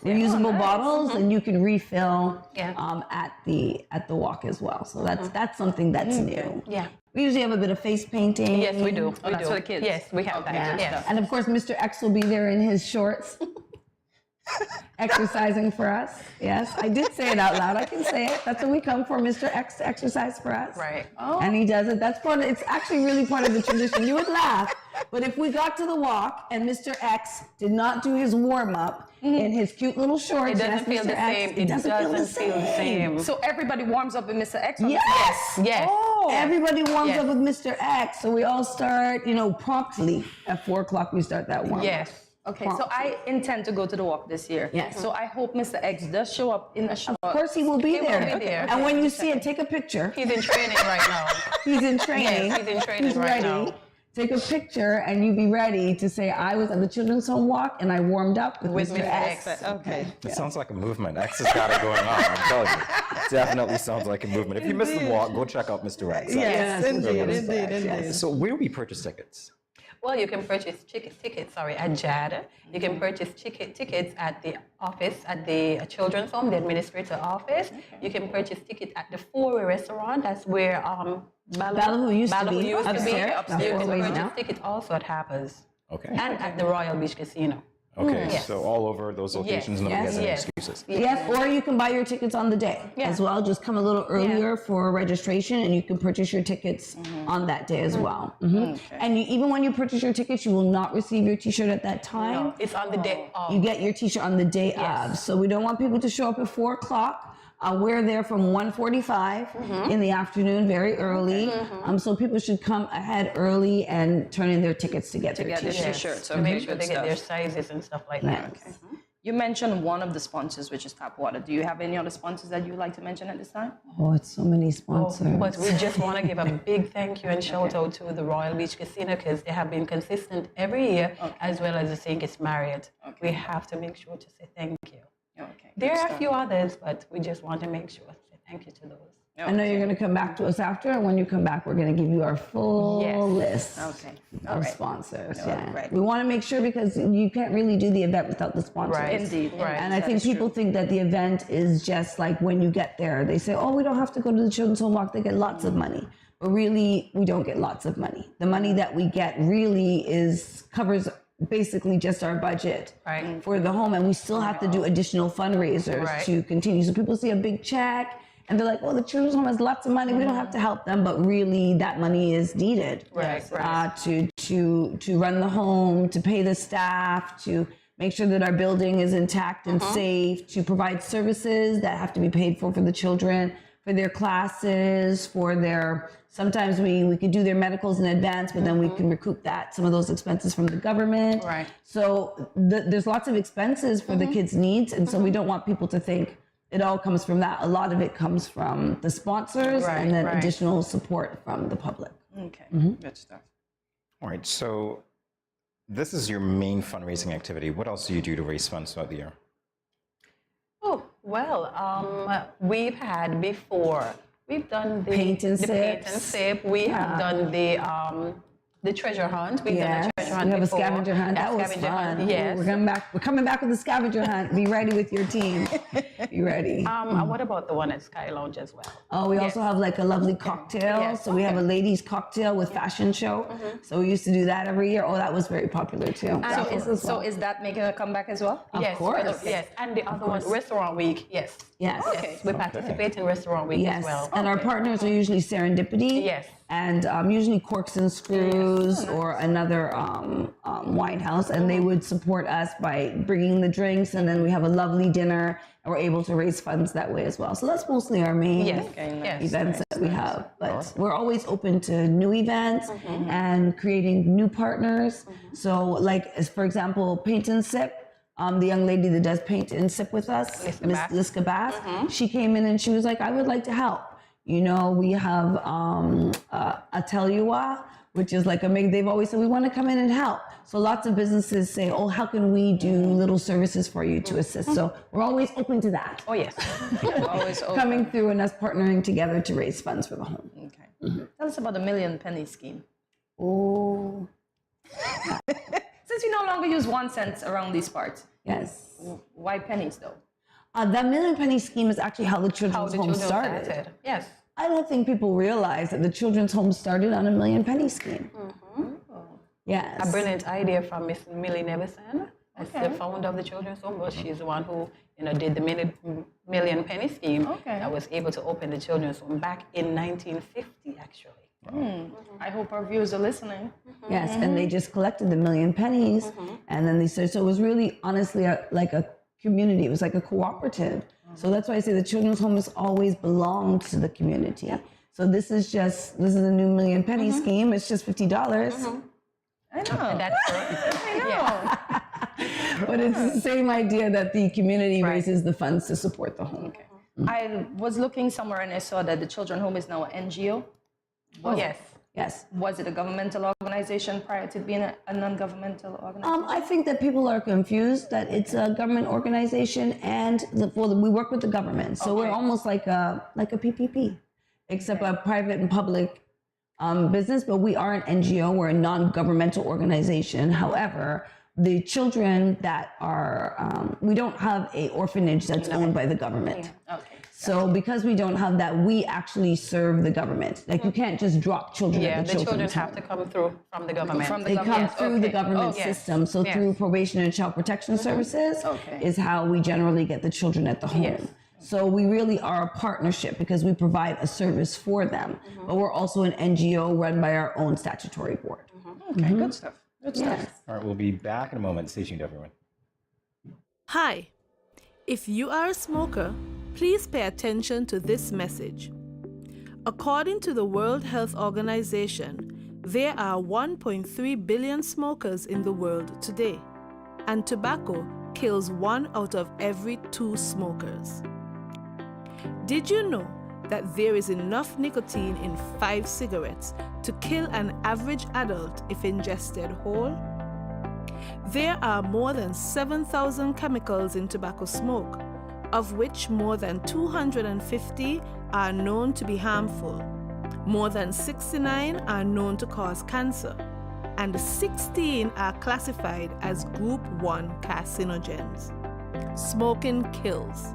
reusable bottles, and you can refill at the walk as well. So that's something that's new. Yeah. We usually have a bit of face painting. Yes, we do. Oh, that's for the kids. Yes, we have that. Yes. And of course, Mr. X will be there in his shorts. Exercising for us. Yes, I did say it out loud. I can say it. That's what we come for, Mr. X to exercise for us. Right. Oh. And he does it. That's part of, it's actually really part of the tradition. You would laugh, but if we got to the walk and Mr. X did not do his warm up in his cute little shorts, It doesn't feel the same. It doesn't feel the same. So everybody warms up with Mr. X? Yes. Yes. Oh. Everybody warms up with Mr. X. So we all start, promptly at 4 o'clock. We start that warm up. Yes. Okay, so I intend to go to the walk this year. Yes. So I hope Mr. X does show up in a short. Of course he will be there. Will be there. And when you see it, take a picture. He's in training right now. He's in training. Yes, he's in training He's right ready. now. Take a picture and you be ready to say, I was at the children's home walk and I warmed up with Mr. X. Okay. It sounds like a movement. X has got it going on, I'm telling you. It definitely sounds like a movement. If you missed the walk, go check out Mr. X. Yes, indeed. So where do we purchase tickets? Well, you can purchase tickets at JAD. You can purchase tickets at the office, at the children's home, the administrator office. You can purchase tickets at the Four-Way restaurant. That's where Ballyhoo used to be. Upstairs. Upstairs. You can Now. purchase tickets also at Harper's. Okay. And at the Royal Beach Casino. Okay, Yes. so all over those locations, nobody has any excuses. Yes, or you can buy your tickets on the day as well. Just come a little earlier for registration and you can purchase your tickets on that day as well. And even when you purchase your tickets, you will not receive your t-shirt at that time. No, it's on the day of. You get your t-shirt on the day of. So we don't want people to show up at 4 o'clock. We're there from 1:45 in the afternoon, very early. So people should come ahead early and turn in their tickets to get their t-shirts. To make sure they get their sizes and stuff like that. Okay. You mentioned one of the sponsors, which is Tap Water. Do you have any other sponsors that you'd like to mention at this time? Oh, it's so many sponsors. But we just want to give a big thank you and shout out to the Royal Beach Casino because they have been consistent every year, as well as the St. Kitts Marriott. We have to make sure to say thank you. Okay. There are a few others, but we just want to make sure to say thank you to those. I know you're going to come back to us after, and when you come back, we're going to give you our full list of sponsors. We want to make sure because you can't really do the event without the sponsors. Right. Indeed. Right. And I think people think that the event is just like when you get there, they say, oh, we don't have to go to the Children's Home Walk, they get lots of money. But really, we don't get lots of money. The money that we get really covers basically just our budget for the home, and we still have to do additional fundraisers to continue. So people see a big check and they're like, oh, the children's home has lots of money, we don't have to help them, but really that money is needed to run the home, to pay the staff, to make sure that our building is intact and safe, to provide services that have to be paid for the children, for their classes, for their, sometimes we could do their medicals in advance, but then we can recoup some of those expenses from the government. So there's lots of expenses for the kids' needs, and so we don't want people to think it all comes from that. A lot of it comes from the sponsors and then additional support from the public. Okay, good stuff. All right, so this is your main fundraising activity. What else do you do to raise funds throughout the year? Oh, well, we've had before. We've done the paint and sip. We have done the treasure hunt. We've done the treasure hunt. We have before. a scavenger hunt. That was fun. Yes. We're coming back with the scavenger hunt. Be ready with your team. Be ready. What about the one at Sky Lounge as well? Oh, we also have like a lovely cocktail. So we have a ladies cocktail with fashion show. So we used to do that every year. Oh, that was very popular too. So is that making a comeback as well? Of course. Yes. And the other one, Restaurant Week. Yes. Yes. We participate in Restaurant Week as well. And our partners are usually Serendipity. Yes. And usually Corks and Screws or another wine house, and they would support us by bringing the drinks, and then we have a lovely dinner, and we're able to raise funds that way as well. So that's mostly our main events that we have. But we're always open to new events and creating new partners. So like, for example, Paint and Sip, the young lady that does Paint and Sip with us, Miss Liska Bass, she came in and she was like, I would like to help. You know, we have Ateliwa, which is like they've always said, we want to come in and help. So lots of businesses say, oh, how can we do little services for you to assist? So we're always open to that. Oh, yes. Always open. Coming through and us partnering together to raise funds for the home. Okay. Tell us about the million penny scheme. Oh. Since we no longer use 1 cent around these parts. Yes. Why pennies though? That million penny scheme is actually how the children's home started. Yes. I don't think people realize that the children's home started on a million penny scheme. Yes. A brilliant idea from Miss Millie Nevison, as the founder of the children's home. But she's the one who, did the million penny scheme that was able to open the children's home back in 1950, actually. I hope our viewers are listening. Yes, and they just collected the million pennies, and then they started. So it was really, honestly, like a community. It was like a cooperative. So that's why I say the children's home has always belonged to the community. So this is a new million penny scheme. It's just $50. I know. That's correct. I know. But it's the same idea that the community raises the funds to support the home. I was looking somewhere and I saw that the children's home is now an NGO. Yes. Yes. Was it a governmental organization prior to being a non-governmental organization? I think that people are confused that it's a government organization and we work with the government. So we're almost like a PPP, except a private and public business, but we are an NGO. We're a non-governmental organization. However, the children that are, we don't have a orphanage that's owned by the government. So because we don't have that, we actually serve the government. Like you can't just drop children at the children have to come through from the government. They come through the government system. So through probation and child protection services is how we generally get the children at the home. So we really are a partnership because we provide a service for them. But we're also an NGO run by our own statutory board. Okay, good stuff. Good stuff. All right, we'll be back in a moment. Stay tuned, everyone. Hi. If you are a smoker, please pay attention to this message. According to the World Health Organization, there are 1.3 billion smokers in the world today, and tobacco kills 1 out of every 2 smokers. Did you know that there is enough nicotine in 5 cigarettes to kill an average adult if ingested whole? There are more than 7,000 chemicals in tobacco smoke, of which more than 250 are known to be harmful. More than 69 are known to cause cancer, and 16 are classified as Group 1 carcinogens. Smoking kills.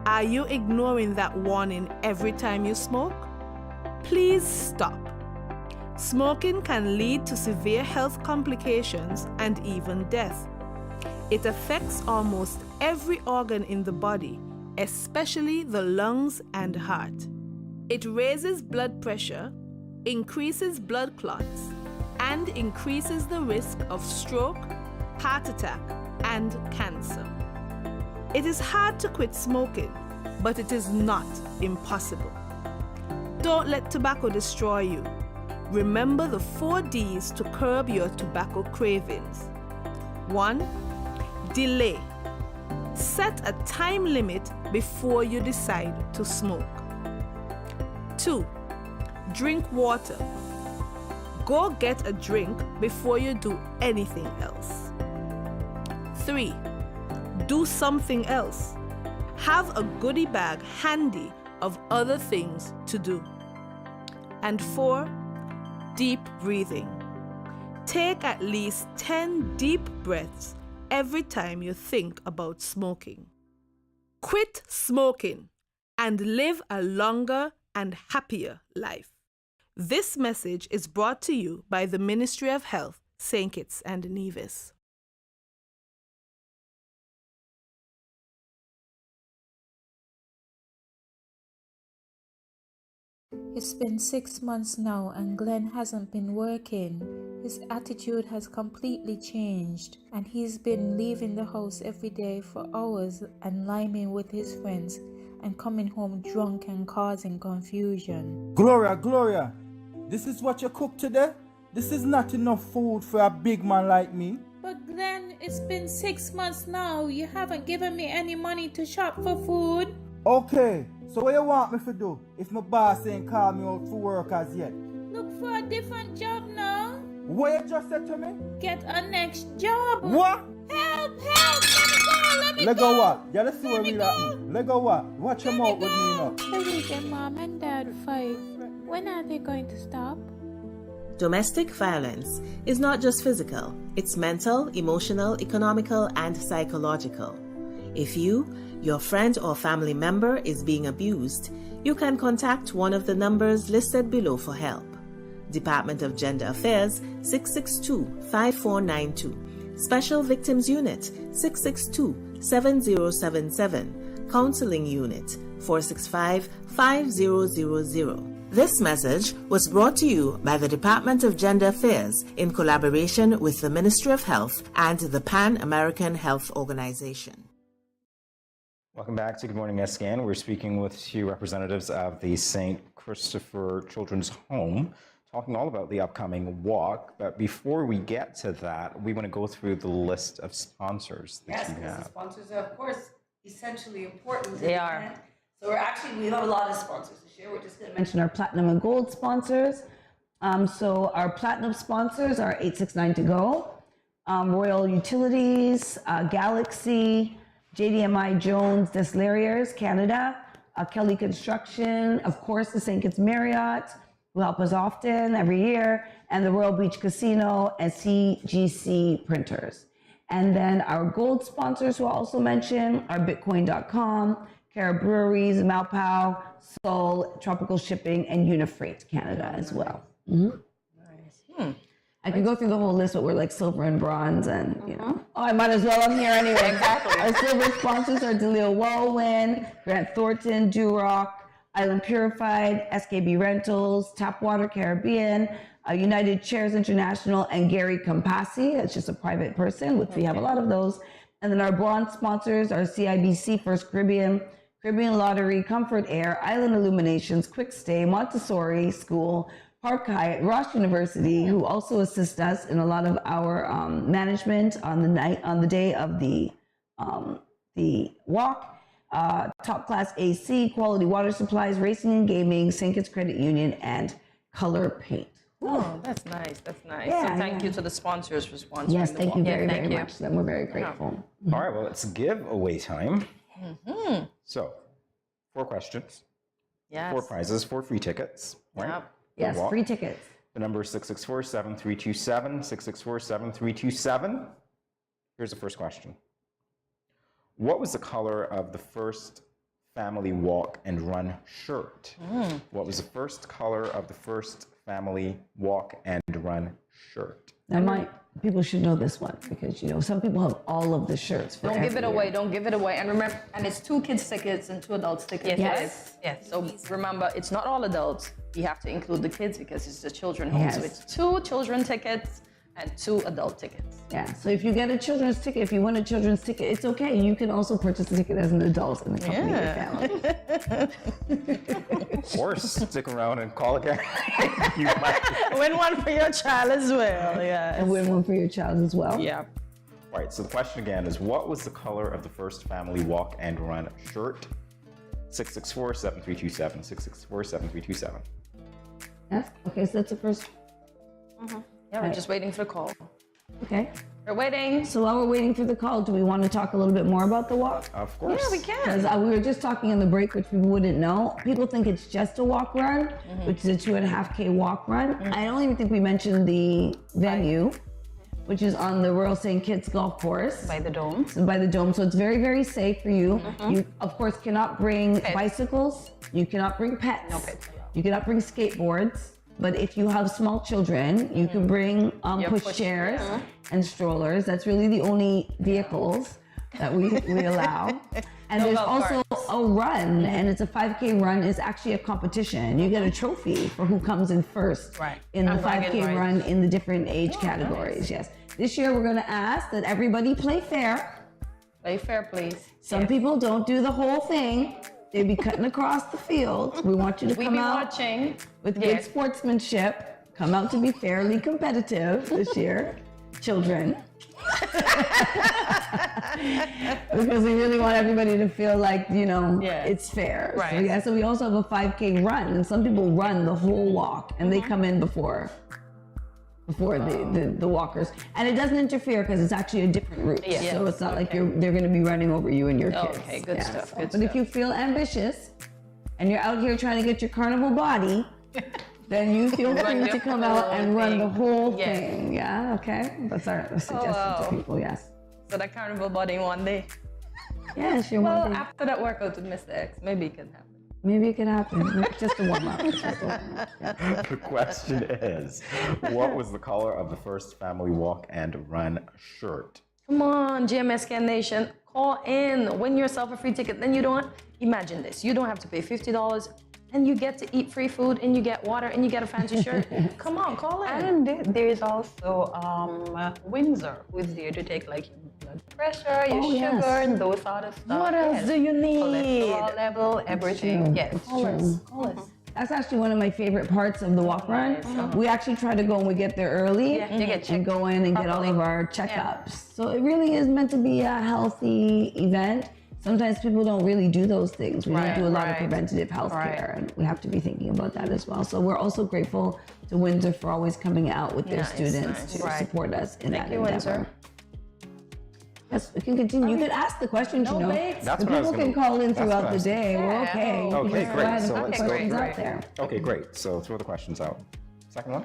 Are you ignoring that warning every time you smoke? Please stop. Smoking can lead to severe health complications and even death. It affects almost every organ in the body, especially the lungs and heart. It raises blood pressure, increases blood clots, and increases the risk of stroke, heart attack, and cancer. It is hard to quit smoking, but it is not impossible. Don't let tobacco destroy you. Remember the 4 Ds to curb your tobacco cravings. 1. Delay. Set a time limit before you decide to smoke. 2. Drink water. Go get a drink before you do anything else. 3. Do something else. Have a goodie bag handy of other things to do. And 4. Deep breathing. Take at least 10 deep breaths every time you think about smoking. Quit smoking and live a longer and happier life. This message is brought to you by the Ministry of Health, St. Kitts and Nevis. It's been 6 months now and Glenn hasn't been working. His attitude has completely changed and he's been leaving the house every day for hours and liming with his friends and coming home drunk and causing confusion. Gloria, this is what you cook today? This is not enough food for a big man like me. But Glenn, it's been 6 months now. You haven't given me any money to shop for food. Okay, So what you want me to do if my boss ain't call me out for work as yet? Look for a different job now. What you just said to me? Get a next job. What? Help! Let me Let go! go what? Yeah, let's see what we happen. Let go what? Watch your mouth with me now. Every day mom and dad fight. When are they going to stop? Domestic violence is not just physical, it's mental, emotional, economical, and psychological. If you, your friend or family member is being abused, you can contact one of the numbers listed below for help. Department of Gender Affairs 662-5492, Special Victims Unit 662-7077, Counseling Unit 465-5000. This message was brought to you by the Department of Gender Affairs in collaboration with the Ministry of Health and the Pan American Health Organization. Welcome back to Good Morning SKN. We're speaking with two representatives of the St. Christopher Children's Home, talking all about the upcoming walk. But before we get to that, we want to go through the list of sponsors that you have. The sponsors are, of course, essentially important. They are. So we have a lot of sponsors this year. We're just going to mention our platinum and gold sponsors. So our platinum sponsors are 869 To Go, Royal Utilities, Galaxy, JDMI Jones Distillers Canada, Kelly Construction, of course the St. Kitts Marriott, who help us often every year, and the Royal Beach Casino and CGC Printers. And then our gold sponsors who I'll also mention are Bitcoin.com, Cara Breweries, Malpau, Sol, Tropical Shipping, and Unifreight Canada as well. I could go through the whole list, but we're like silver and bronze, and you know. Oh, I might as well. I'm here anyway. Exactly. Our silver sponsors are DeLeo Walwyn, Grant Thornton, Duroc, Island Purified, SKB Rentals, Tapwater Caribbean, United Chairs International, and Gary Campasi. That's just a private person, which we have a lot of those. And then our bronze sponsors are CIBC, First Caribbean, Caribbean Lottery, Comfort Air, Island Illuminations, Quick Stay, Montessori School, Park Hyatt, Ross University, who also assist us in a lot of our management on the day of the walk. Top Class AC, Quality Water Supplies, Racing and Gaming, St. Kitts Credit Union, and Color Paint. Oh, that's nice. That's nice. Yeah, so thank you to the sponsors for sponsoring. Yes, the thank walk. you very, very much. Then we're very grateful. All right, well, it's giveaway time. Mm-hmm. So, 4 questions, Yes. 4 prizes, 4 free tickets. Right? Yep. Yes, walk. free tickets. The number is 664-7327, 664-7327. Here's the first question. What was the color of the first family walk and run shirt? What was the first color of the first family walk and run shirt? Now, people should know this one because, you know, some people have all of the shirts. For Don't give it every away. year. Don't give it away. And remember, and it's 2 kids tickets and 2 adults tickets. Yes. Yes. So remember, it's not all adults. You have to include the kids because it's a children home. Yes. So it's 2 children tickets and 2 adult tickets. Yeah, so if you get a children's ticket, if you want a children's ticket, it's okay. You can also purchase a ticket as an adult and accompany your family. Or stick around and call again. You might. Win one for your child as well. Yeah. And win one for your child as well. Yeah. All right, so the question again is, what was the color of the first family walk and run shirt? 664-7327, 664-7327. Yes, okay, so that's the first. Yeah, we're just waiting for the call. Okay. We're waiting. So while we're waiting for the call, do we want to talk a little bit more about the walk? Of course. Yeah, we can. Because we were just talking in the break, which people wouldn't know. People think it's just a walk run, which is a 2.5K walk run. I don't even think we mentioned the venue, which is on the Royal St. Kitts Golf Course. By the dome. By the dome. So it's very, very safe for you. You, of course, cannot bring bicycles. You cannot bring pets. No pets. You cannot bring skateboards. But if you have small children, you can bring push chairs and strollers. That's really the only vehicles that we allow. And there's also a run, and it's a 5K run. It's actually a competition. You get a trophy for who comes in first in the 5K run in the different age categories. Yes. This year we're going to ask that everybody play fair. Play fair, please. Some people don't do the whole thing. They be cutting across the field. We want you to come out watching with good sportsmanship. Come out to be fairly competitive this year, children. because we really want everybody to feel like, it's fair. Right. So we also have a 5K run, and some people run the whole walk, and they come in before the walkers, and it doesn't interfere because it's actually a different route. Yes. So it's not like they're going to be running over you and your kids. Okay, good stuff. Good but if you feel ambitious and you're out here trying to get your carnival body, then you feel free to come out and run the whole thing. Yeah, okay. That's our suggestion to people, yes. So that carnival body one day. Yes, you're well, one day. after that workout with Mr. X, maybe it can happen. Maybe it can happen. Just a warm up. The question is, what was the color of the first family walk and run shirt? Come on, GMSKN Nation, call in, win yourself a free ticket. Then you don't, imagine this, you don't have to pay $50 and you get to eat free food and you get water and you get a fancy shirt. Come on, call in. And there is also Windsor, who is there to take like your blood pressure, your sugar, and those sort of stuff. What else do you need? Cholesterol level, everything. Yes. Call us. That's actually one of my favorite parts of the walk run. We actually try to go and we get there early and go in and get all of our checkups. So it really is meant to be a healthy event. Sometimes people don't really do those things. We don't do a lot of preventative health care, and we have to be thinking about that as well. So we're also grateful to Windsor for always coming out with their students to support us in that endeavor. Windsor. Yes, we can continue. You can ask the questions, No That's what I was people gonna- can call in that's throughout what I the was- day. We're okay. You can Okay, just go great. ahead and So put let's the go. questions out there. Okay, great. So throw the questions out. Second one?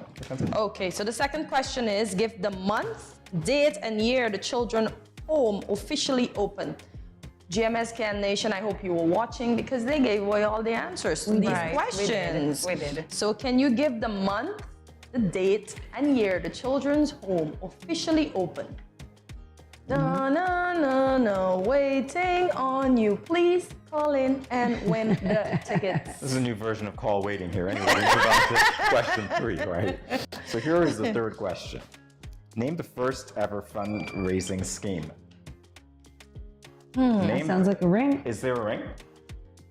Okay, so the second question is, give the month, date, and year the children home officially opened. GMSKN Nation, I hope you were watching because they gave away all the answers to these questions. We did. So can you give the month, the date, and year the children's home officially opened? No, no, no, no, waiting on you. Please call in and win the tickets. This is a new version of call waiting here. Anyway, we move on to question 3, right? So here is the third question. Name the first ever fundraising scheme. That sounds like a ring. Is there a ring?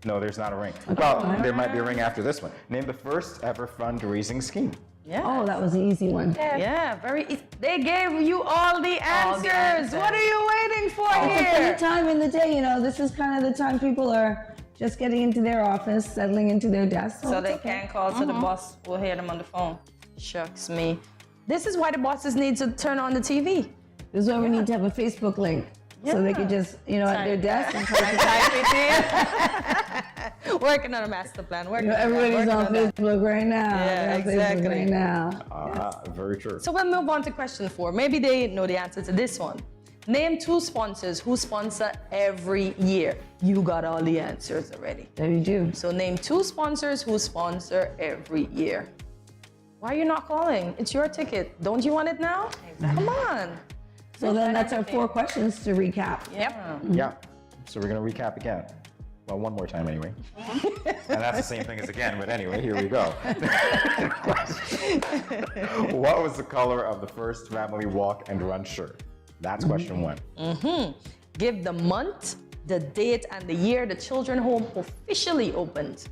No, there's not a ring. Well, there might be a ring after this one. Name the first ever fundraising scheme. Yeah. Oh, that was an easy one. Yeah, very easy. They gave you all the answers. What are you waiting for It's here? a time in the day, this is kind of the time people are just getting into their office, settling into their desks. So they can't call, so the boss will hear them on the phone. Shucks me. This is why the bosses need to turn on the TV. This is why we need to have a Facebook link. So they could just, at their desk and type it in. Working on a master plan. everybody's on Facebook right now. Yeah, They're on Facebook right now. Very true. So we'll move on to question 4. Maybe they know the answer to this one. Name 2 sponsors who sponsor every year. You got all the answers already. There you do. So name 2 sponsors who sponsor every year. Why are you not calling? It's your ticket. Don't you want it now? Exactly. Come on. So then that's our 4 questions to recap. Yep. Yeah. So we're going to recap again. Well, one more time anyway. And that's the same thing as again, but anyway, here we go. What was the color of the first family walk and run shirt? That's question 1. Give the month, the date, and the year the children home officially opened.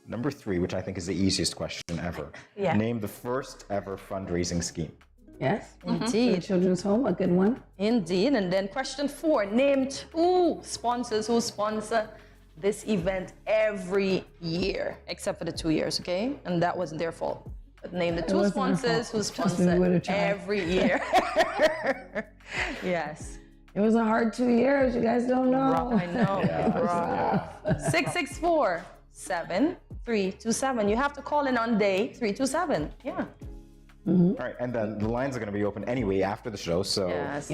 Number 3, which I think is the easiest question ever. Yeah. Name the first ever fundraising scheme. Yes. Indeed. Children's home, a good one. Indeed. And then question 4, name 2 sponsors who sponsor this event every year, except for the 2 years, okay? And that wasn't their fault. But name the 2 sponsors who sponsor every year. Yes. It was a hard 2 years. You guys don't know. I know. 664-7327. You have to call in on day 327. Yeah. All right, and then the lines are going to be open anyway after the show, so Yes.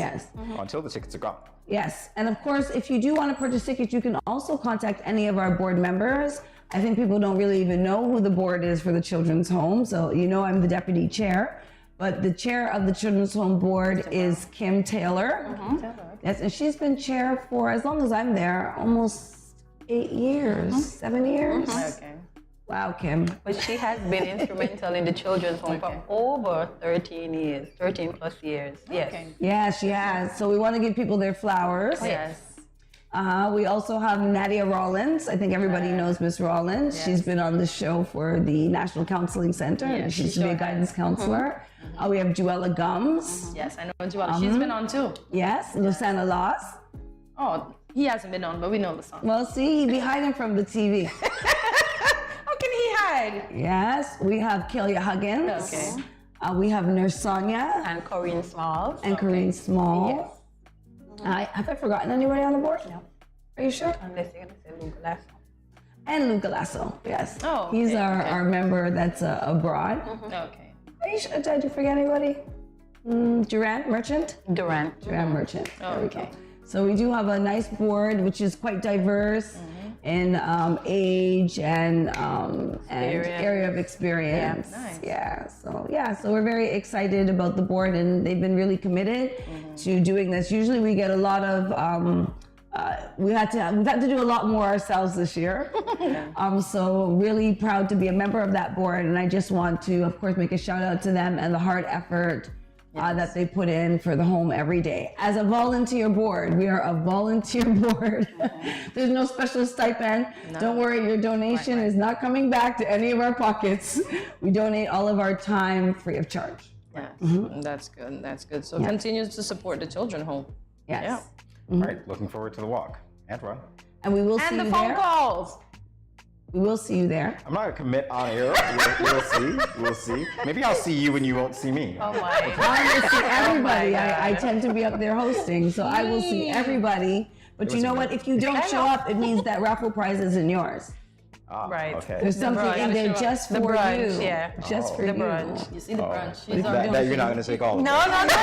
until the tickets are gone. Yes, and of course, if you do want to purchase tickets, you can also contact any of our board members. I think people don't really even know who the board is for the Children's Home, so I'm the deputy chair, but the chair of the Children's Home board is Kim Taylor. Yes, and she's been chair for as long as I'm there, almost 8 years, 7 years. Okay. Wow, Kim. But she has been instrumental in the children's home for over 13 plus years. Yes. Yeah, she has. So we want to give people their flowers. Yes. We also have Nadia Rollins. I think everybody knows Miss Rollins. Yes. She's been on the show for the National Counseling Center. Yes, And she used she to be a sure guidance has. counselor. We have Juella Gums. Yes, I know Joella. She's been on too. Yes, Luciana Loss. Oh, he hasn't been on, but we know the song. Well, see, he be hiding from the TV. How can he hide? Yes, we have Kelia Huggins. Okay. We have Nurse Sonia. And Corinne Smalls. And Corinne Small. Have I forgotten anybody on the board? No. Are you sure? Unless you're going to say Luke Lasso. And Luca Lasso, yes. Oh, He's okay, our member that's abroad. Okay. Are you sure? Did you forget anybody? Durant Merchant? Durant Merchant. Oh, There we okay. go. So we do have a nice board, which is quite diverse in age and area of experience. Yeah, nice. So we're very excited about the board, and they've been really committed to doing this. Usually we get a lot of we've had to do a lot more ourselves this year. So really proud to be a member of that board, and I just want to, of course, make a shout out to them and the hard effort that they put in for the home every day. As a volunteer board, we are a volunteer board. There's no special stipend. No. Don't worry, your donation is not coming back to any of our pockets. We donate all of our time free of charge. Yes, that's good. That's good. So Yeah. continue to support the children home. Yes. Yeah. All right, looking forward to the walk and run. And we will see And the you phone there. calls. We will see you there. I'm not gonna commit on air. We'll see. We'll see. Maybe I'll see you and you won't see me. Oh my. I will see everybody. Oh my I God. tend to be up there hosting, so I will see everybody. But you know what? If you don't show up, it means that raffle prize isn't yours. Right. Okay. There's something in there just for The brunch, you. yeah. Just for The you. brunch. You see the brunch. That you're not gonna take all of No, no, no.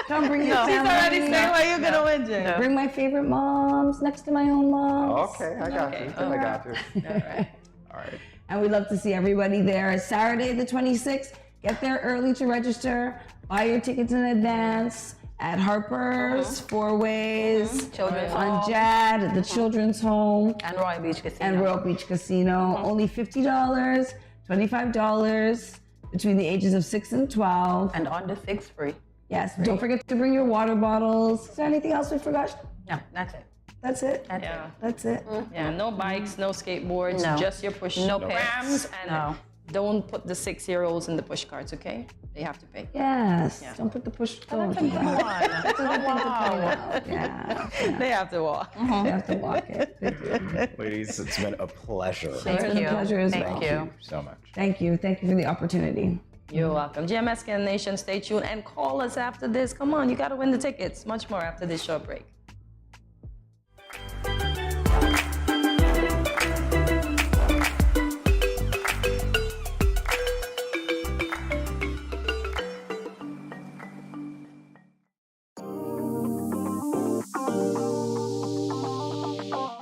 Come bring your No. family. He's already saying what you're gonna win, Jay. Bring my favorite moms next to my own moms. Okay, I got you. I got you. All right. All right. And we'd love to see everybody there. Saturday the 26th. Get there early to register. Buy your tickets in advance at Harper's, Four Ways, Children's on Home. JAD, at the Children's Home, And Royal Beach Casino. and Royal Beach Casino. Only $50, $25 between the ages of 6 and 12. And under 6 free. Yes, don't forget to bring your water bottles. Is there anything else we forgot? No, that's it. That's it? Yeah. That's it? Yeah, no bikes, no skateboards, No. just your push No prams, pets. and No. don't put the 6-year-olds in the push carts, okay? They have to pay. Yes. Yeah. Don't put the push. Oh, Don't that's do a good that. one. That's a good thing to Wow. point out. Yeah. They have to walk. You have to walk it. Thank you. Ladies, it's been a pleasure. It's been a pleasure as well. Thank Thank you. you so much. Thank you. Thank you for the opportunity. You're welcome. GMSKN Nation, stay tuned and call us after this. Come on, you got to win the tickets. Much more after this short break.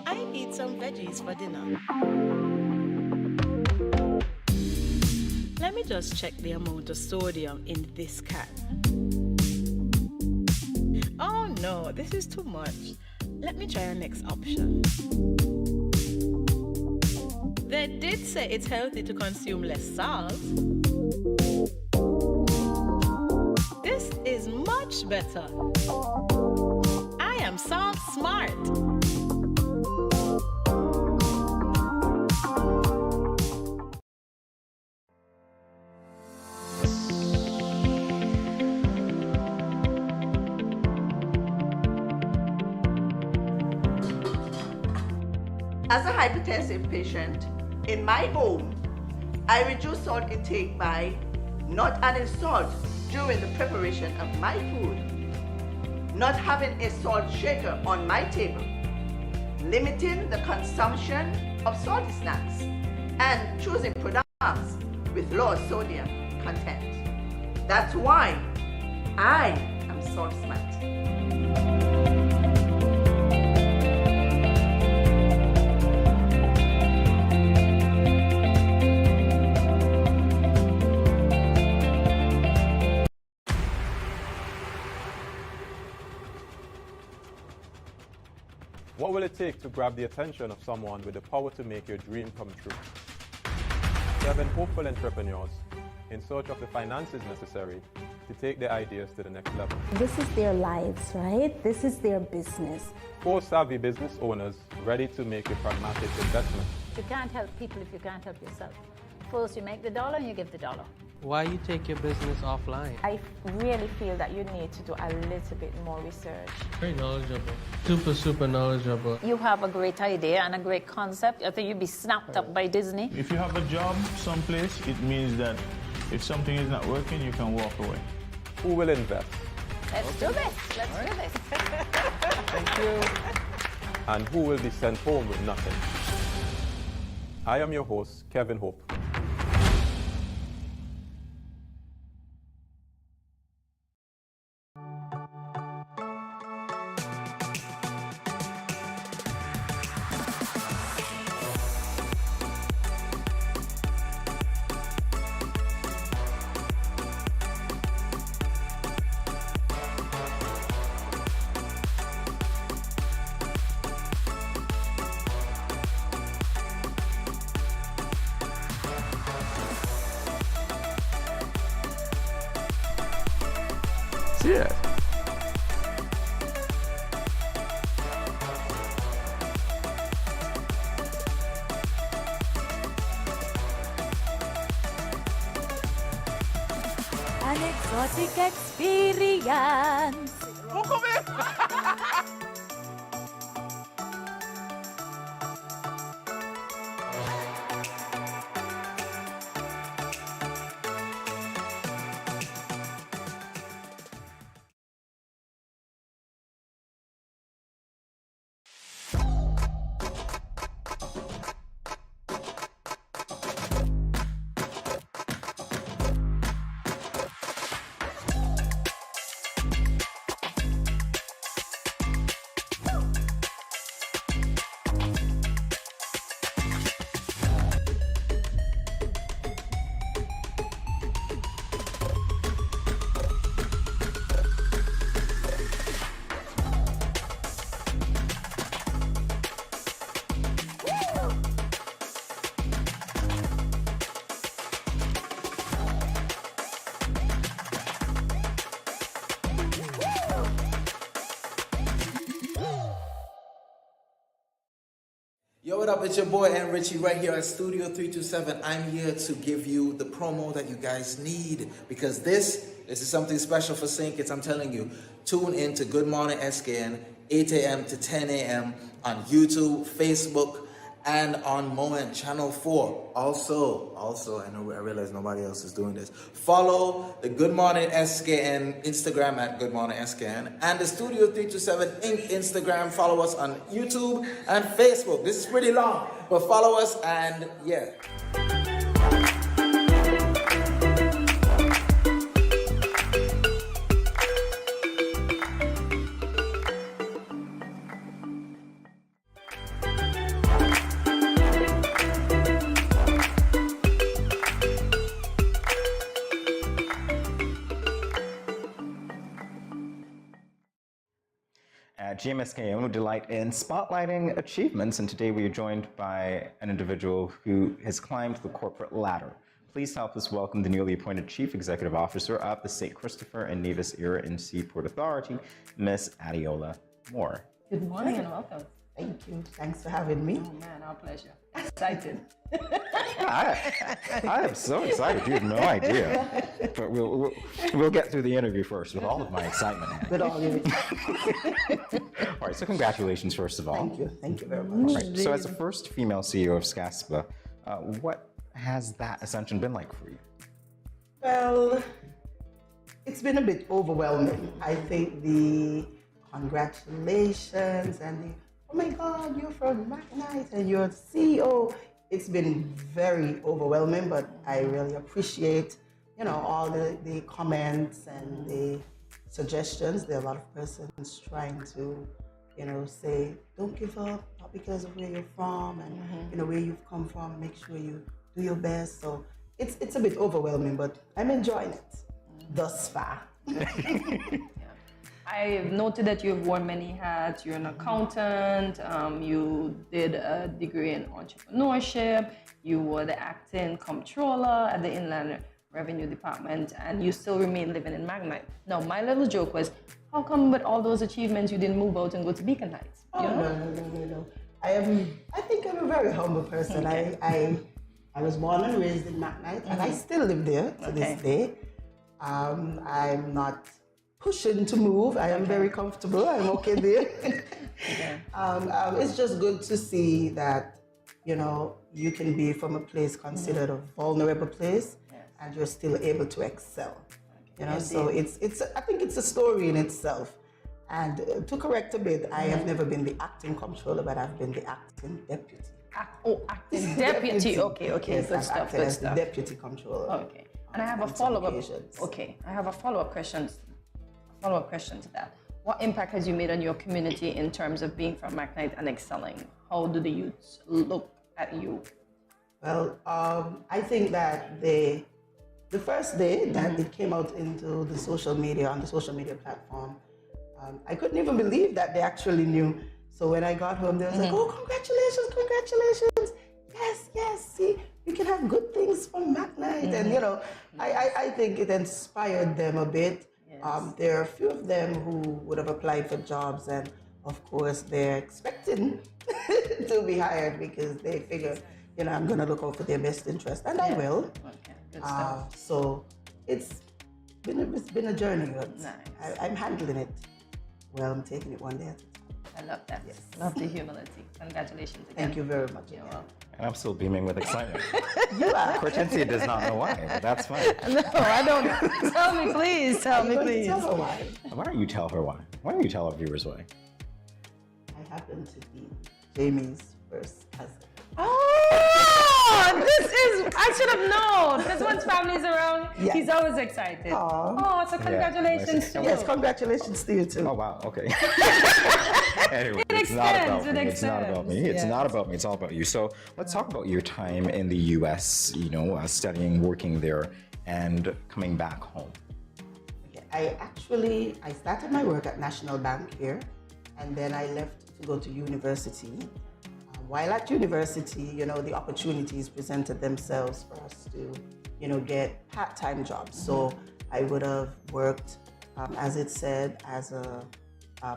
I need some veggies for dinner. Let me just check the amount of sodium in this can. Oh no, this is too much. Let me try our next option. They did say it's healthy to consume less salt. This is much better. I am salt smart. As a hypertensive patient, in my home, I reduce salt intake by not adding salt during the preparation of my food, not having a salt shaker on my table, limiting the consumption of salty snacks, and choosing products with low sodium content. That's why I am salt smart. What will it take to grab the attention of someone with the power to make your dream come true? 7 hopeful entrepreneurs in search of the finances necessary to take their ideas to the next level. This is their lives, right? This is their business. Four savvy business owners ready to make a pragmatic investment. You can't help people if you can't help yourself. First, you make the dollar and you give the dollar. Why you take your business offline? I really feel that you need to do a little bit more research. Very knowledgeable. Super knowledgeable. You have a great idea and a great concept. I think you'd be snapped up by Disney. If you have a job someplace, it means that if something is not working, you can walk away. Who will invest? Let's do this. Let's do this. Thank you. And who will be sent home with nothing? I am your host, Kevin Hope. Yeah. An exotic experience. Yo, what up? It's your boy and Richie right here at Studio 327. I'm here to give you the promo that you guys need because this is something special for St. Kitts. I'm telling you, tune in to Good Morning SKN, 8 a.m. to 10 a.m. on YouTube, Facebook, and on Moment Channel 4. Also, I realize nobody else is doing this. Follow the Good Morning SKN Instagram at Good Morning SKN and the Studio 327 Inc. Instagram. Follow us on YouTube and Facebook. This is pretty long, but follow us and yeah. At GMSKN, we delight in spotlighting achievements, and today we are joined by an individual who has climbed the corporate ladder. Please help us welcome the newly appointed Chief Executive Officer of the St. Christopher and Nevis Era and Seaport Authority, Miss Adiola Moore. Good morning and welcome. Thank you. Thanks for having me. Oh man, our pleasure. Excited. I am so excited. You have no idea. But we'll get through the interview first with all of my excitement. With all your All right, so congratulations first of all. Thank you. Thank you very much. All right, so as the first female CEO of SCASPA, what has that ascension been like for you? Well, it's been a bit overwhelming. I think the congratulations and the, oh my God, you're from Macknight and you're CEO. It's been very overwhelming, but I really appreciate, all the comments and the suggestions. There are a lot of persons trying to, say, don't give up, not because of where you're from and, where you've come from. Make sure you do your best. So it's a bit overwhelming, but I'm enjoying it thus far. I've noted that you've worn many hats. You're an accountant. You did a degree in entrepreneurship. You were the acting comptroller at the Inland revenue department, and you still remain living in Magnite. Now, my little joke was, how come with all those achievements you didn't move out and go to Beacon Heights? You know? No. I think I'm a very humble person. Okay. I was born and raised in Magnite, and I still live there to this day. I'm not pushing to move. I am very comfortable. I'm okay there. It's just good to see that, you know, you can be from a place considered a vulnerable place, and you're still able to excel. You know, so I think it's a story in itself. And to correct a bit, I have never been the acting controller, but I've been the acting deputy. Acting deputy. Okay, Yes, good I've stuff. acted as the deputy controller. Okay, and I have a follow-up. Okay, I have a follow-up question. To that. What impact has you made on your community in terms of being from Magnite and excelling? How do the youths look at you? Well, I think that the first day that it came out into the social media, on the social media platform, I couldn't even believe that they actually knew. So when I got home, they was like, oh, congratulations. Yes, see, we can have good things from Magnite. And, you know, I think it inspired them a bit. There are a few of them who would have applied for jobs, and of course they're expecting to be hired because they figure, you know, I'm going to look out for their best interest, and I will. Okay, good stuff. So it's been a journey, but I'm handling it well. I'm taking it one day at a time. I love that. Yes. Love the humility. Congratulations again. Thank you very much. And I'm still beaming with excitement. You are. Hortensia does not know why, but that's fine. No, I don't. Tell me, please. Tell me, please. Tell her why. Why don't you tell her why? Why don't you tell our viewers why? I happen to be Jamie's first cousin. Oh, I should have known. Because once family's around, he's always excited. Oh, so congratulations to you. Yes, congratulations to you too. Oh, wow, okay. Anyway, it's not about me. It's not about me. It's not about me. It's all about you. So let's talk about your time in the U.S., you know, studying, working there, and coming back home. Okay. I started my work at National Bank here, and then I left to go to university. While at university, you know, the opportunities presented themselves for us to, you know, get part-time jobs. So I would have worked, as it said, as a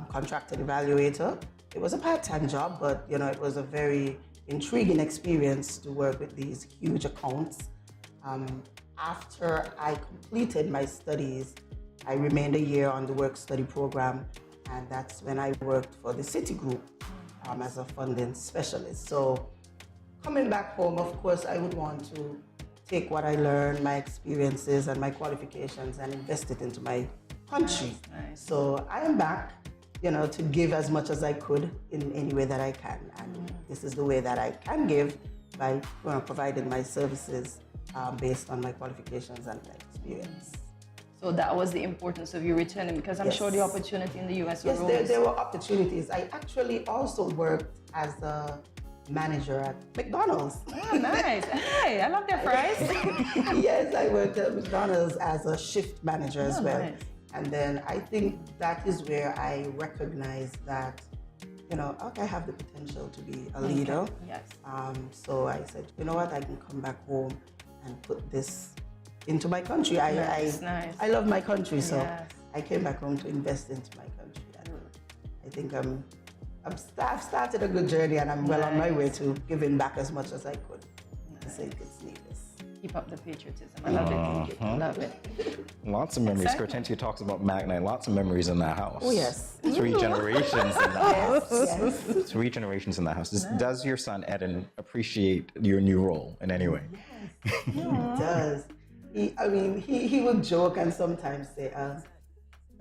contracted evaluator. It was a part-time job, but, you know, it was a very intriguing experience to work with these huge accounts. After I completed my studies, I remained a year on the work-study program, and that's when I worked for the Citigroup as a funding specialist. So coming back home, of course, I would want to take what I learned, my experiences and my qualifications, and invest it into my country. Nice. So I am back, you know, to give as much as I could in any way that I can. And this is the way that I can give by providing my services based on my qualifications and my experience. So that was the importance of you returning, because I'm sure the opportunity in the U.S. Yes, arose. there were opportunities. I actually also worked as a manager at McDonald's. Oh, nice. Hey, I love their fries. Yes, I worked at McDonald's as a shift manager as well. Nice. And then I think that is where I recognized that, you know, okay, I have the potential to be a leader. Yes. So I said, you know what, I can come back home and put this into my country. I love my country, so I came back home to invest into my country. And I think I've started a good journey, and I'm well on my way to giving back as much as I could. To say it's needless. Keep up the patriotism. I love it. I love it. Lots of memories. Hortensia talks about Magnite. Lots of memories in that house. Oh, yes. 3 generations in the house. Yes. 3 generations in the house. Does your son, Eden, appreciate your new role in any way? Yes, he does. He would joke and sometimes say,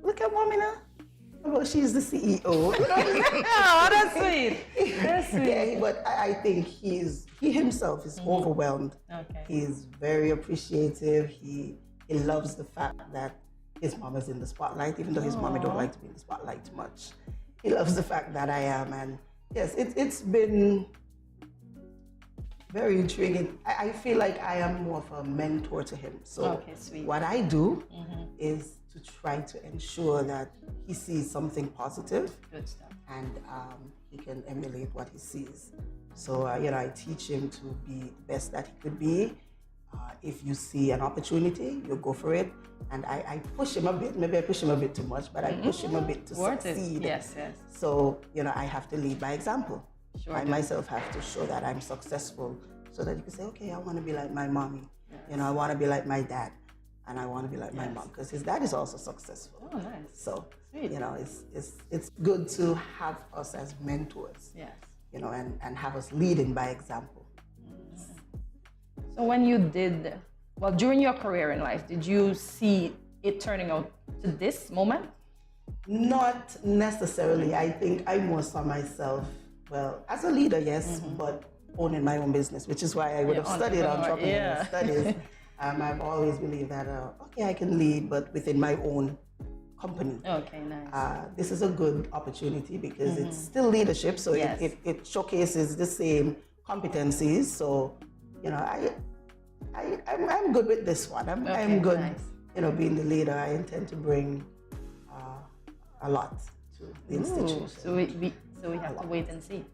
look at mommy now. Well, she's the CEO. Oh, that's sweet. That's sweet. Yeah, but I think he himself is overwhelmed. Okay. He's very appreciative. He loves the fact that his mom is in the spotlight, even though his mommy don't like to be in the spotlight much. He loves the fact that I am, and yes, it's been very intriguing. I feel like I am more of a mentor to him. So what I do is to try to ensure that he sees something positive. Good stuff. And he can emulate what he sees. So, I teach him to be the best that he could be. If you see an opportunity, you go for it. And I push him a bit. Maybe I push him a bit too much, but I push him a bit to succeed. Yes, yes. So, I have to lead by example. Sure I do. myself have to show that I'm successful so that you can say, okay, I want to be like my mommy. Yes. I want to be like my dad. And I want to be like my Yes. mom, because his dad is also successful. Oh, nice. So, Sweet. it's good to have us as mentors. Yes. And have us leading by example. So when you during your career in life, did you see it turning out to this moment? Not necessarily. I think I more saw myself, as a leader, yes, but owning my own business, which is why I would have studied entrepreneurial studies. I've always believed that, I can lead, but within my own company. Okay, nice. This is a good opportunity because it's still leadership, so Yes. it showcases the same competencies. So, I'm good with this one. I'm good, nice. Being the leader. I intend to bring a lot to the institution. So we have to wait and see.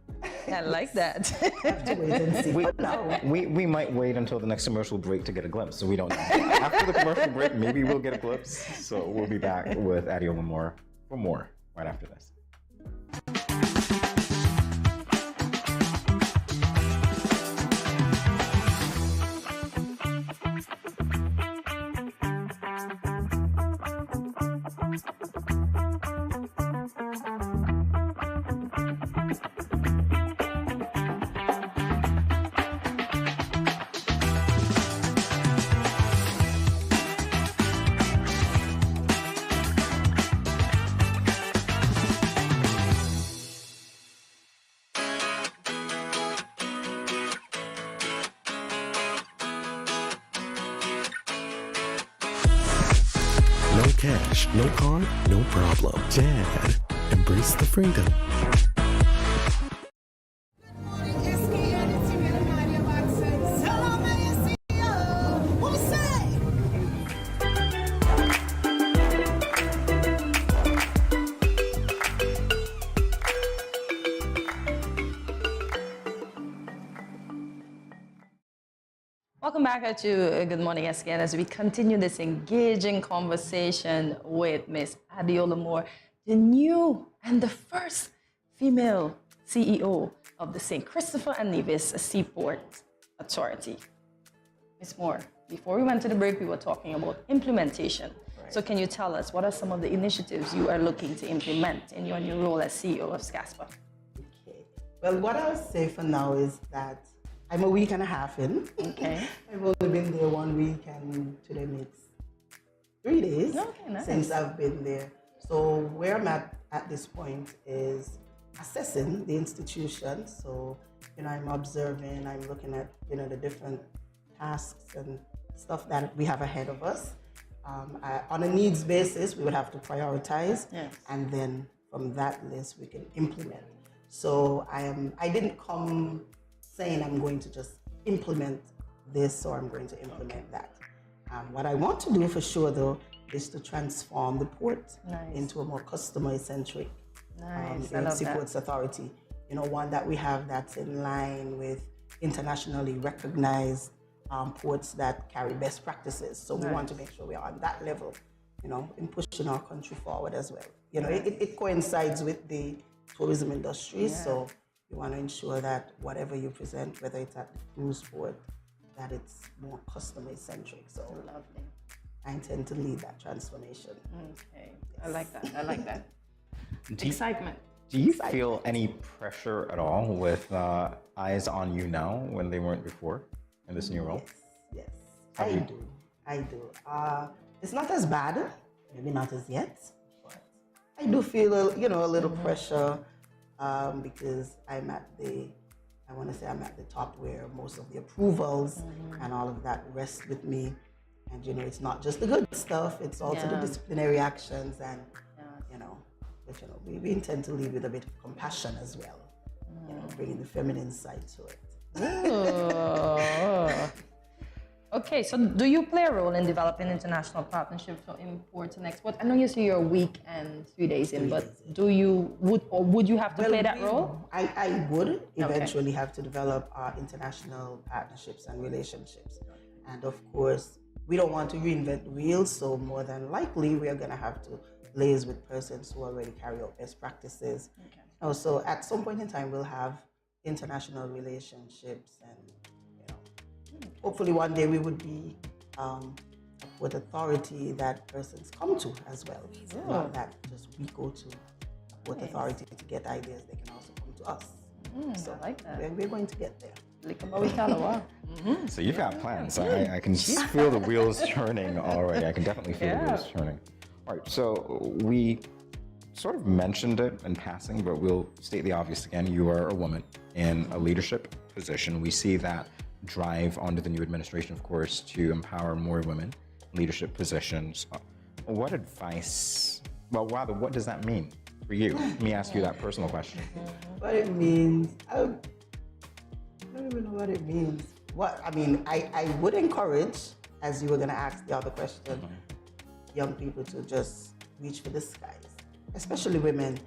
I like that. Have to wait and see. We might wait until the next commercial break to get a glimpse, so we don't know. After the commercial break, maybe we'll get a glimpse. So we'll be back with Adeola Moore for more right after this. No cash, no card, no problem. Dad, embrace the freedom. Welcome back to Good Morning SKN as we continue this engaging conversation with Miss Adeola Moore, the new and the first female CEO of the St. Christopher and Nevis Seaport Authority. Ms. Moore, before we went to the break, we were talking about implementation. Right. So can you tell us what are some of the initiatives you are looking to implement in your new role as CEO of SCASPA? Okay. Well, what I'll say for now is that I'm a week and a half in. Okay. I've only been there 1 week and today makes 3 days since I've been there. So where I'm at this point is assessing the institution. So, I'm observing, I'm looking at, the different tasks and stuff that we have ahead of us. On a needs basis, we would have to prioritize. Yes. And then from that list, we can implement. So I didn't come saying I'm going to just implement this or I'm going to implement that. What I want to do for sure, though, is to transform the port into a more customer-centric Seaports Authority. One that we have that's in line with internationally recognized ports that carry best practices. So we want to make sure we're on that level, in pushing our country forward as well. It coincides with the tourism industry, so you want to ensure that whatever you present, whether it's at the cruise port, that it's more customer-centric. So lovely. I intend to lead that transformation. Okay, I like that. I like that. Excitement. Do you feel any pressure at all with eyes on you now when they weren't before in this new role? Yes, I do. It's not as bad, maybe not as yet, but I do feel a little pressure. Because I'm at the top where most of the approvals and all of that rest with me. And, it's not just the good stuff, it's also the disciplinary actions and, we intend to lead with a bit of compassion as well, bringing the feminine side to it. Okay, so do you play a role in developing international partnerships for import and export? I know you say you're a week and 3 days in, but would you have to play that role? I would eventually have to develop international partnerships and relationships. And of course, we don't want to reinvent the wheel, so more than likely we are going to have to liaise with persons who already carry out best practices. Okay. Also, at some point in time, we'll have international relationships, and hopefully one day we would be with authority that persons come to as well. Not that just we go to with authority to get ideas, they can also come to us. So I like that. We're going to get there. So you've got plans. I can feel the wheels turning already. I can definitely feel the wheels turning. All right, so we sort of mentioned it in passing, but we'll state the obvious again. You are a woman in a leadership position. We see that drive under the new administration, of course, to empower more women in leadership positions. What advice, well, rather, what does that mean for you? Let me ask you that personal question. What it means, I don't even know what it means. I would encourage, as you were going to ask the other question, young people to just reach for the skies, especially women.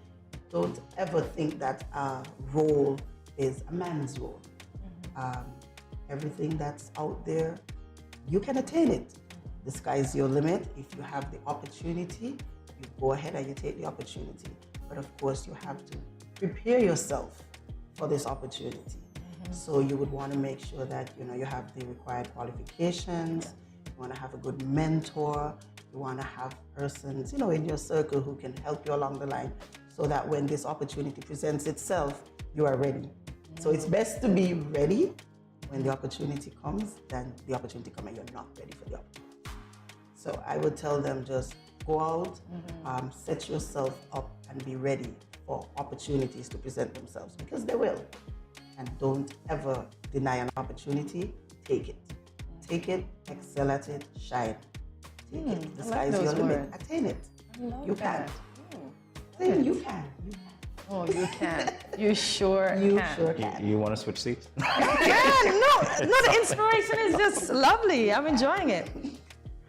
Don't ever think that a role is a man's role. Everything that's out there, you can attain it. The sky's your limit. If you have the opportunity, you go ahead and you take the opportunity. But of course, you have to prepare yourself for this opportunity. So you would want to make sure that you have the required qualifications. You want to have a good mentor. You want to have persons in your circle who can help you along the line, so that when this opportunity presents itself, you are ready. So it's best to be ready when the opportunity comes than the opportunity comes and you're not ready for the opportunity. So I would tell them, just go out, set yourself up and be ready for opportunities to present themselves, because they will. And don't ever deny an opportunity. Take it. Take it, excel at it, shine. Take it. The sky is your limit. Attain it. You can. You can. Oh, you can. You sure can. You want to switch seats? The inspiration is just lovely. I'm enjoying it.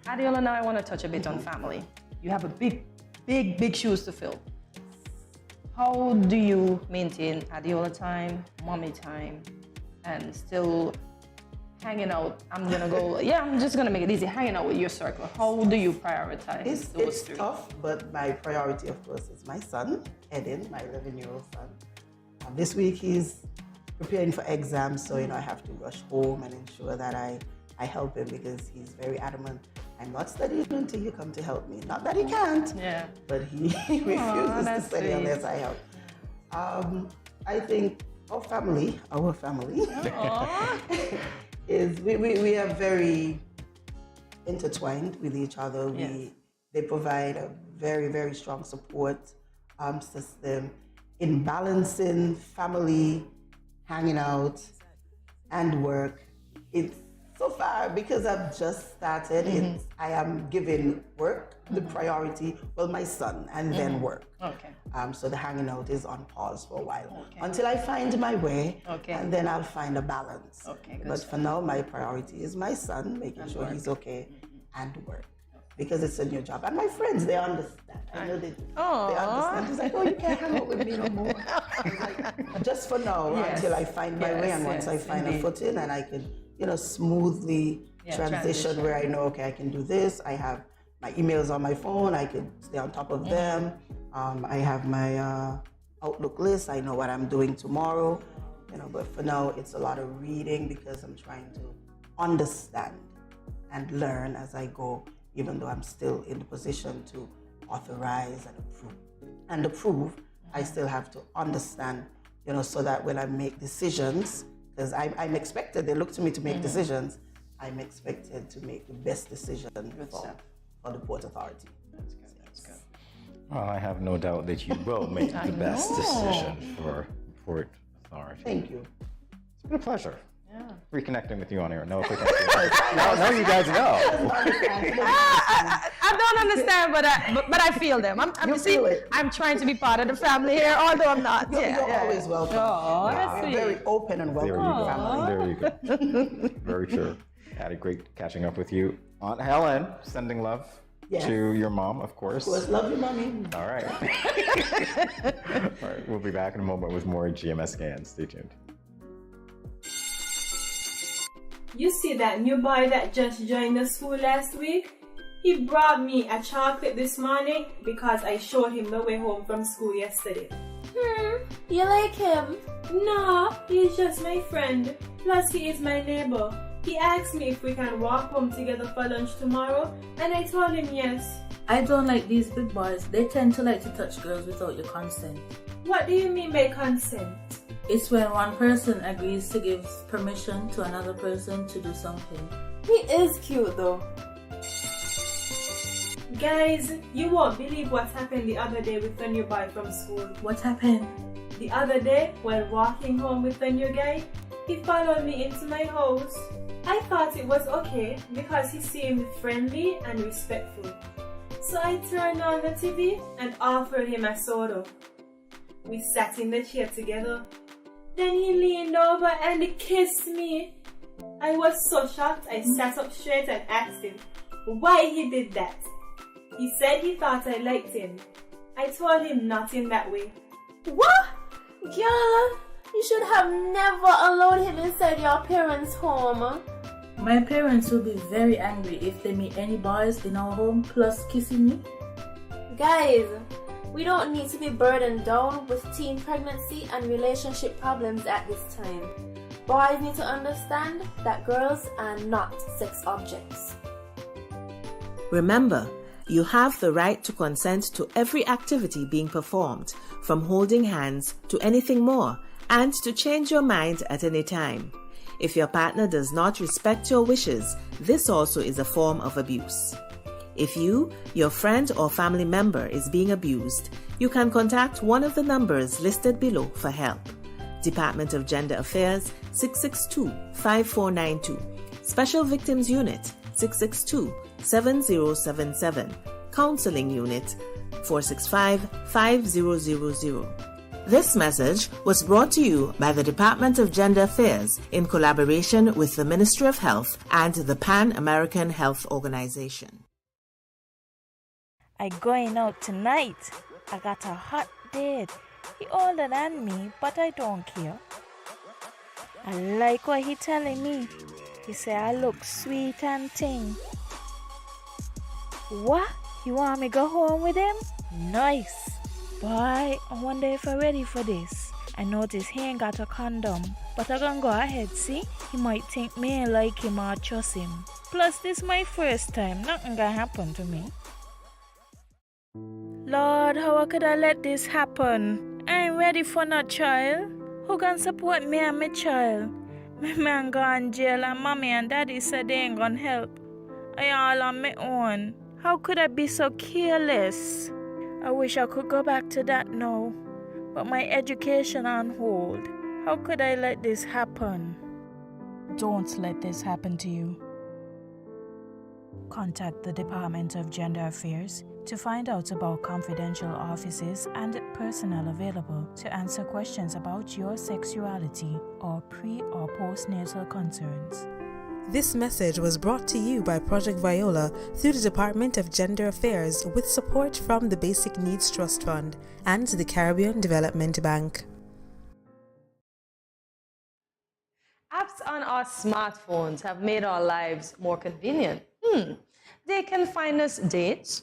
Adiola, now I want to touch a bit on family. You have a big shoes to fill. How do you maintain Adiola time, mommy time, and still hanging out? I'm just gonna make it easy. Hanging out with your circle. How do you prioritize It's tough, but my priority, of course, is my son, Eden, my 11-year-old son. This week he's preparing for exams, so I have to rush home and ensure that I help him, because he's very adamant. I'm not studying until you come to help me. Not that he can't, but he refuses to study unless I help. I think our family is we are very intertwined with each other. They provide a very, very strong support system in balancing family, hanging out, and work. It's so far, because I've just started, I am giving work the priority, my son, and then work. Okay. So the hanging out is on pause for a while until I find my way, and then I'll find a balance. Okay. But for now, my priority is my son, making sure he's okay, and work, because it's a new job. And my friends, they understand. I know they do. They understand. It's like, oh, you can't hang out with me no more. Like, just for now, until I find my way, and once I find a footing, and I can smoothly transition where I know, okay, I can do this. I have my emails on my phone. I can stay on top of them. I have my Outlook list. I know what I'm doing tomorrow. But for now, it's a lot of reading, because I'm trying to understand and learn as I go, even though I'm still in the position to authorize and approve. I still have to understand, so that when I make decisions, because I'm expected, they look to me to make decisions, I'm expected to make the best decision for the Port Authority. That's good. Well, I have no doubt that you will make the best decision for Port Authority. Thank you. It's been a pleasure. Reconnecting with you on air. No, now you guys know. I don't understand, but I feel them. I'm trying to be part of the family here, although I'm not. You're always welcome. Oh, that's sweet. Very open and welcome. There you go. Very true. Had a great catching up with you. Aunt Helen, sending love to your mom, of course. Of course, love you, mommy. All right. All right, we'll be back in a moment with more GMS Scan. Stay tuned. you see that new boy that just joined the school last week? He brought me a chocolate this morning because I showed him the way home from school yesterday. You like him? No, he's just my friend. Plus, he is my neighbor. He asked me if we can walk home together for lunch tomorrow, and I told him yes. I don't like these big boys. They tend to like to touch girls without your consent. What do you mean by consent? It's when one person agrees to give permission to another person to do something. He is cute though. Guys, you won't believe what happened the other day with the new boy from school. What happened? The other day, while walking home with the new guy, he followed me into my house. I thought it was okay because he seemed friendly and respectful. So I turned on the TV and offered him a soda. We sat in the chair together. Then he leaned over and kissed me. I was so shocked I sat up straight and asked him why he did that. He said he thought I liked him. I told him not in that way. What? Girl, you should have never allowed him inside your parents' home. My parents will be very angry if they meet any boys in our home plus kissing me. Guys, we don't need to be burdened down with teen pregnancy and relationship problems at this time. Boys need to understand that girls are not sex objects. Remember, you have the right to consent to every activity being performed, from holding hands to anything more, and to change your mind at any time. If your partner does not respect your wishes, this also is a form of abuse. If you, your friend or family member is being abused, you can contact one of the numbers listed below for help. Department of Gender Affairs 662-5492, Special Victims Unit 662-7077, Counseling Unit 465-5000. This message was brought to you by the Department of Gender Affairs in collaboration with the Ministry of Health and the Pan American Health Organization. I going out tonight. I got a hot date. He older than me, but I don't care. I like what he telling me. He say I look sweet and ting. What? You want me go home with him? Nice. Boy, I wonder if I'm ready for this. I notice he ain't got a condom, but I gonna go ahead, see? He might think me ain't like him or trust him. Plus, this my first time. Nothing gonna happen to me. Lord, how could I let this happen? I ain't ready for no child. Who can support me and my child? My man gone jail and mommy and daddy said they ain't gonna help. I all on my own. How could I be so careless? I wish I could go back to that now, but my education on hold. How could I let this happen? Don't let this happen to you. Contact the Department of Gender Affairs to find out about confidential offices and personnel available to answer questions about your sexuality or pre- or postnatal concerns. This message was brought to you by Project Viola through the Department of Gender Affairs with support from the Basic Needs Trust Fund and the Caribbean Development Bank. Apps on our smartphones have made our lives more convenient. They can find us dates,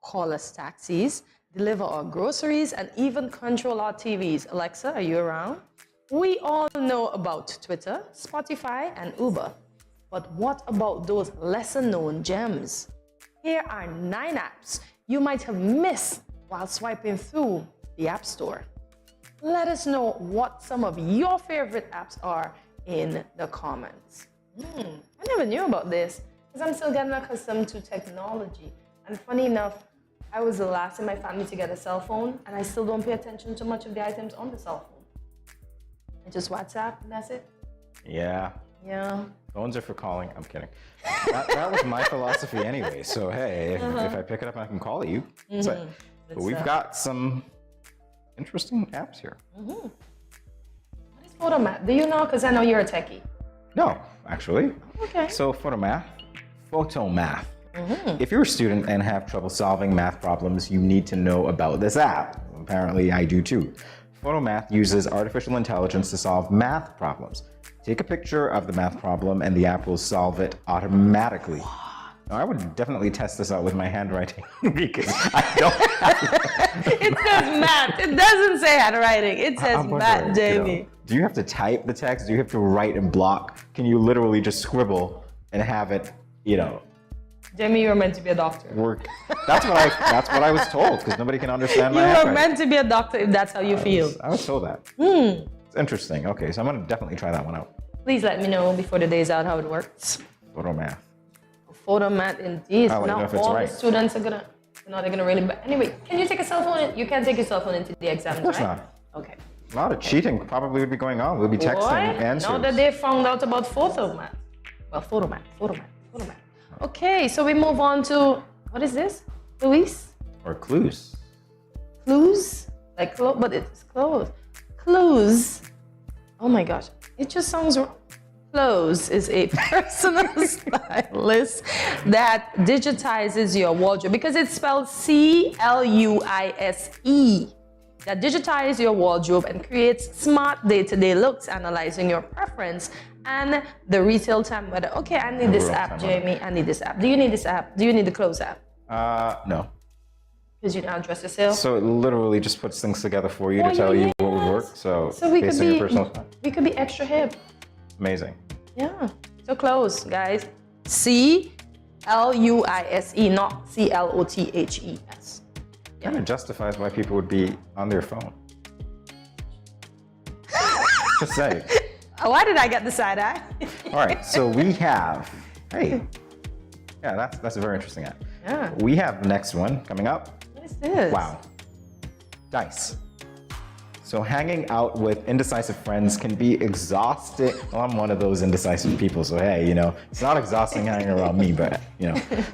call us taxis, deliver our groceries, and even control our TVs. Alexa, are you around? We all know about Twitter, Spotify, and Uber. But what about those lesser-known gems? Here are 9 apps you might have missed while swiping through the App Store. Let us know what some of your favorite apps are in the comments. I never knew about this because I'm still getting accustomed to technology. And funny enough, I was the last in my family to get a cell phone, and I still don't pay attention to much of the items on the cell phone. I just WhatsApp, and that's it. Yeah. Yeah. Phones are for calling. I'm kidding. That was my philosophy anyway. So hey, if I pick it up and I can call you, that's it. But we've got some interesting apps here. What is Photomath? Do you know? Because I know you're a techie. No, actually. Okay. So Photomath. If you're a student and have trouble solving math problems, you need to know about this app. Apparently, I do too. Photomath uses artificial intelligence to solve math problems. Take a picture of the math problem and the app will solve it automatically. Now, I would definitely test this out with my handwriting because I don't have It says math. It doesn't say handwriting. It says I'm math, wondering, Jamie. do you have to type the text? Do you have to write in block? Can you literally just scribble and have it, Jamie, you're meant to be a doctor. work? That's what I was told because nobody can understand my You are handwriting. meant to be a doctor if that's how you feel. I was told that. Hmm. It's interesting. Okay, so I'm gonna definitely try that one out. Please let me know before the day's out how it works. Photo math. Photo math indeed. I'll let you Now know if it's all right. the students are gonna, they're gonna really. Anyway, can you take a cell phone? You can't take your cell phone into the exams, Of course right? not. Okay. A lot of cheating probably would be going on. We'll be texting answers. Now that they found out about photo math. Well, photo math. Okay, so we move on to, what is this? Luis? Or clues. Clues? Like, but it's clothes. Clues. Oh my gosh, it just sounds wrong. Clothes is a personal stylist that digitizes your wardrobe because it's spelled CLUISE. That digitizes your wardrobe and creates smart day-to-day looks, analyzing your preference and the retail time weather. Okay, I need this app, Jamie. I need this app. Do you need this app? Do you need the clothes app? No. Because you now dress yourself. So it literally just puts things together for you to tell you what would work. So we based could on be your personal style. we could be extra hip. Amazing. Yeah. So close, guys. CLUISE, not CLOTHES. Kind of justifies why people would be on their phone. Just saying. Why did I get the side eye? All right, so we have, that's a very interesting app. Yeah. We have the next one coming up. What is this? Wow. Dice. So hanging out with indecisive friends can be exhausting. Well, I'm one of those indecisive people, so hey, it's not exhausting hanging around me, but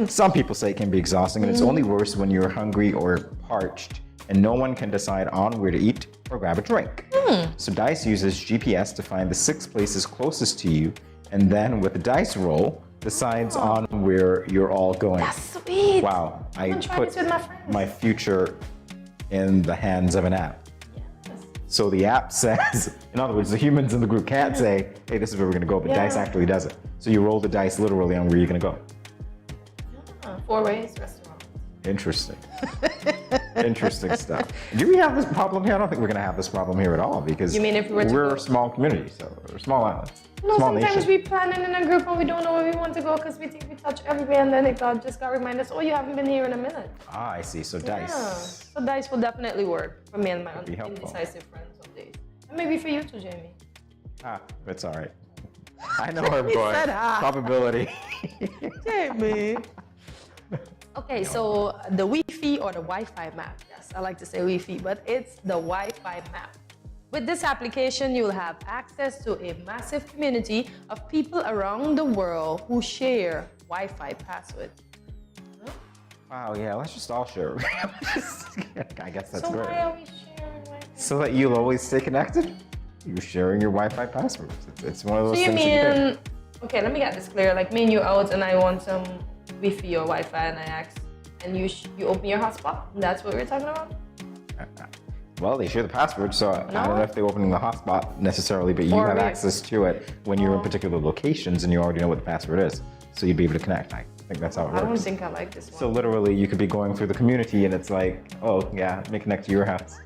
some people say it can be exhausting, and it's only worse when you're hungry or parched and no one can decide on where to eat or grab a drink. So Dice uses GPS to find the 6 places closest to you, and then with the dice roll, decides on where you're all going. That's sweet. Wow, I I'm gonna try put this with my friends. my future in the hands of an app. So the app says, in other words, the humans in the group can't say, hey, this is where we're gonna go, but Dice actually does it. So you roll the dice literally on where you're gonna go. 4 ways restaurant. Interesting. Interesting stuff. Do we have this problem here? I don't think we're gonna have this problem here at all because You mean if we were to we're go- a small community, so we're a small island, No, small sometimes nation. we planning in a group and we don't know where we want to go because we think we touch everywhere and then it just got reminded us, oh, you haven't been here in a minute. Ah, I see. So Yeah. Dice. So dice will definitely work for me and my be helpful. indecisive friends some days. And maybe for you too, Jamie. It's all right. I know her He boy. said, Probability. Jamie. Okay, so the Wi-Fi or the Wi-Fi map. Yes, I like to say Wi-Fi, but it's the Wi-Fi map. With this application, you'll have access to a massive community of people around the world who share Wi-Fi passwords. Wow, yeah, let's just all share. I guess that's So great. why are we sharing Wi-Fi? So that you'll always stay connected? You're sharing your Wi-Fi passwords. It's one of those So you things that you mean, okay, let me get this clear. Like me and you out and I want some Wi-Fi or Wi-Fi and I ask, and you open your hotspot? That's what we're talking about? Well, they share the password, so I don't know if they're opening the hotspot necessarily, but you Or have we- access to it when you're in particular locations and you already know what the password is. So you'd be able to connect. I think that's how it I works. don't think I like this one. So literally, you could be going through the community and it's like, oh yeah, let me connect to your house.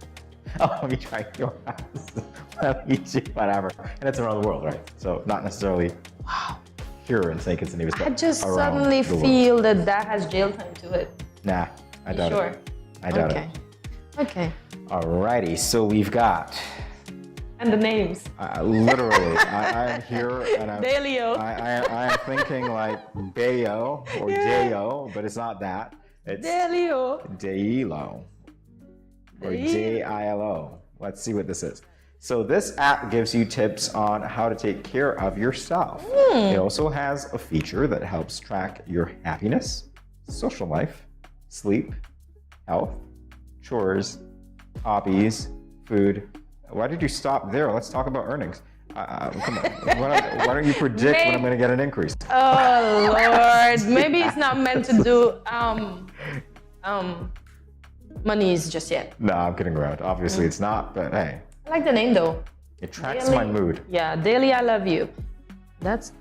Oh, let me try your house. Let me do whatever. And it's around the world, right? So not necessarily here in St. Kitts and Nevis, but I just around suddenly the world. feel that has jail time to it. Nah, I You doubt sure? it. I doubt Okay. Okay. it. Alrighty, so we've got And the names. literally, I'm here and I'm, Delio. I'm thinking like Bayo or Deo, but it's not that. It's Delio. Deilo or Dilo. Let's see what this is. So this app gives you tips on how to take care of yourself. It also has a feature that helps track your happiness, social life, sleep, health, chores, hobbies, food. Why did you stop there? Let's talk about earnings. Come on. Why don't you predict when I'm going to get an increase? Oh Lord, maybe it's not meant to do monies just yet. No, I'm kidding around. Obviously, it's not, but hey. I like the name though. It tracks Daily, my mood. Yeah, daily I love you. That's.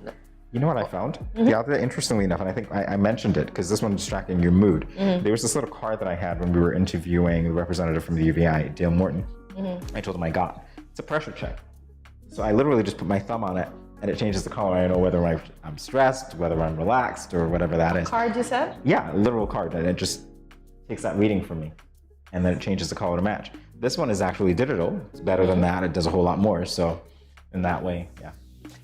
You know what I found? The other day, interestingly enough, and I think I mentioned it because this one is tracking your mood. There was this little card that I had when we were interviewing the representative from the UVI, Dale Morton. I told him I got. It's a pressure check. So I literally just put my thumb on it and it changes the color. I know whether I'm stressed, whether I'm relaxed, or whatever that is. Card you said? Yeah, a literal card. And it just takes that reading from me. And then it changes the color to match. This one is actually digital. It's better than that. It does a whole lot more. So in that way, yeah.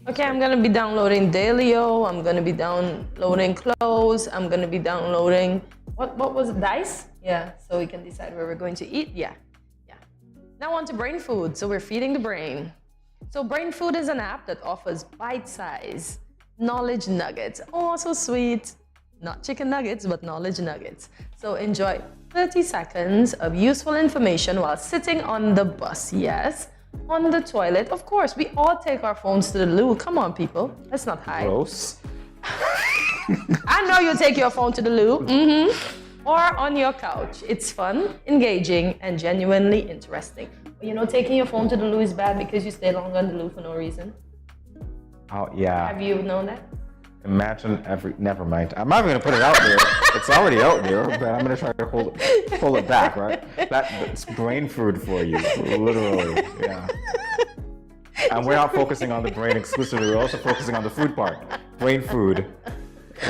Okay, I'm gonna be downloading Dailyo. I'm gonna be downloading Clothes. I'm gonna be downloading, what was it, Dice? Yeah, so we can decide where we're going to eat. Yeah. Now on to Brain Food. So we're feeding the brain. So Brain Food is an app that offers bite-sized knowledge nuggets. Oh, so sweet. Not chicken nuggets, but knowledge nuggets. So enjoy 30 seconds of useful information while sitting on the bus. Yes, on the toilet. Of course, we all take our phones to the loo. Come on, people. Let's not hide. Gross. I know you take your phone to the loo. Or on your couch. It's fun, engaging, and genuinely interesting. But you know, taking your phone to the loo is bad because you stay longer on the loo for no reason. Oh, yeah. Have you known that? Imagine never mind. I'm not even gonna put it out there. It's already out there, but I'm gonna try to hold it back, right? That's brain food for you, literally, yeah. And we're not focusing on the brain exclusively, we're also focusing on the food part. Brain food.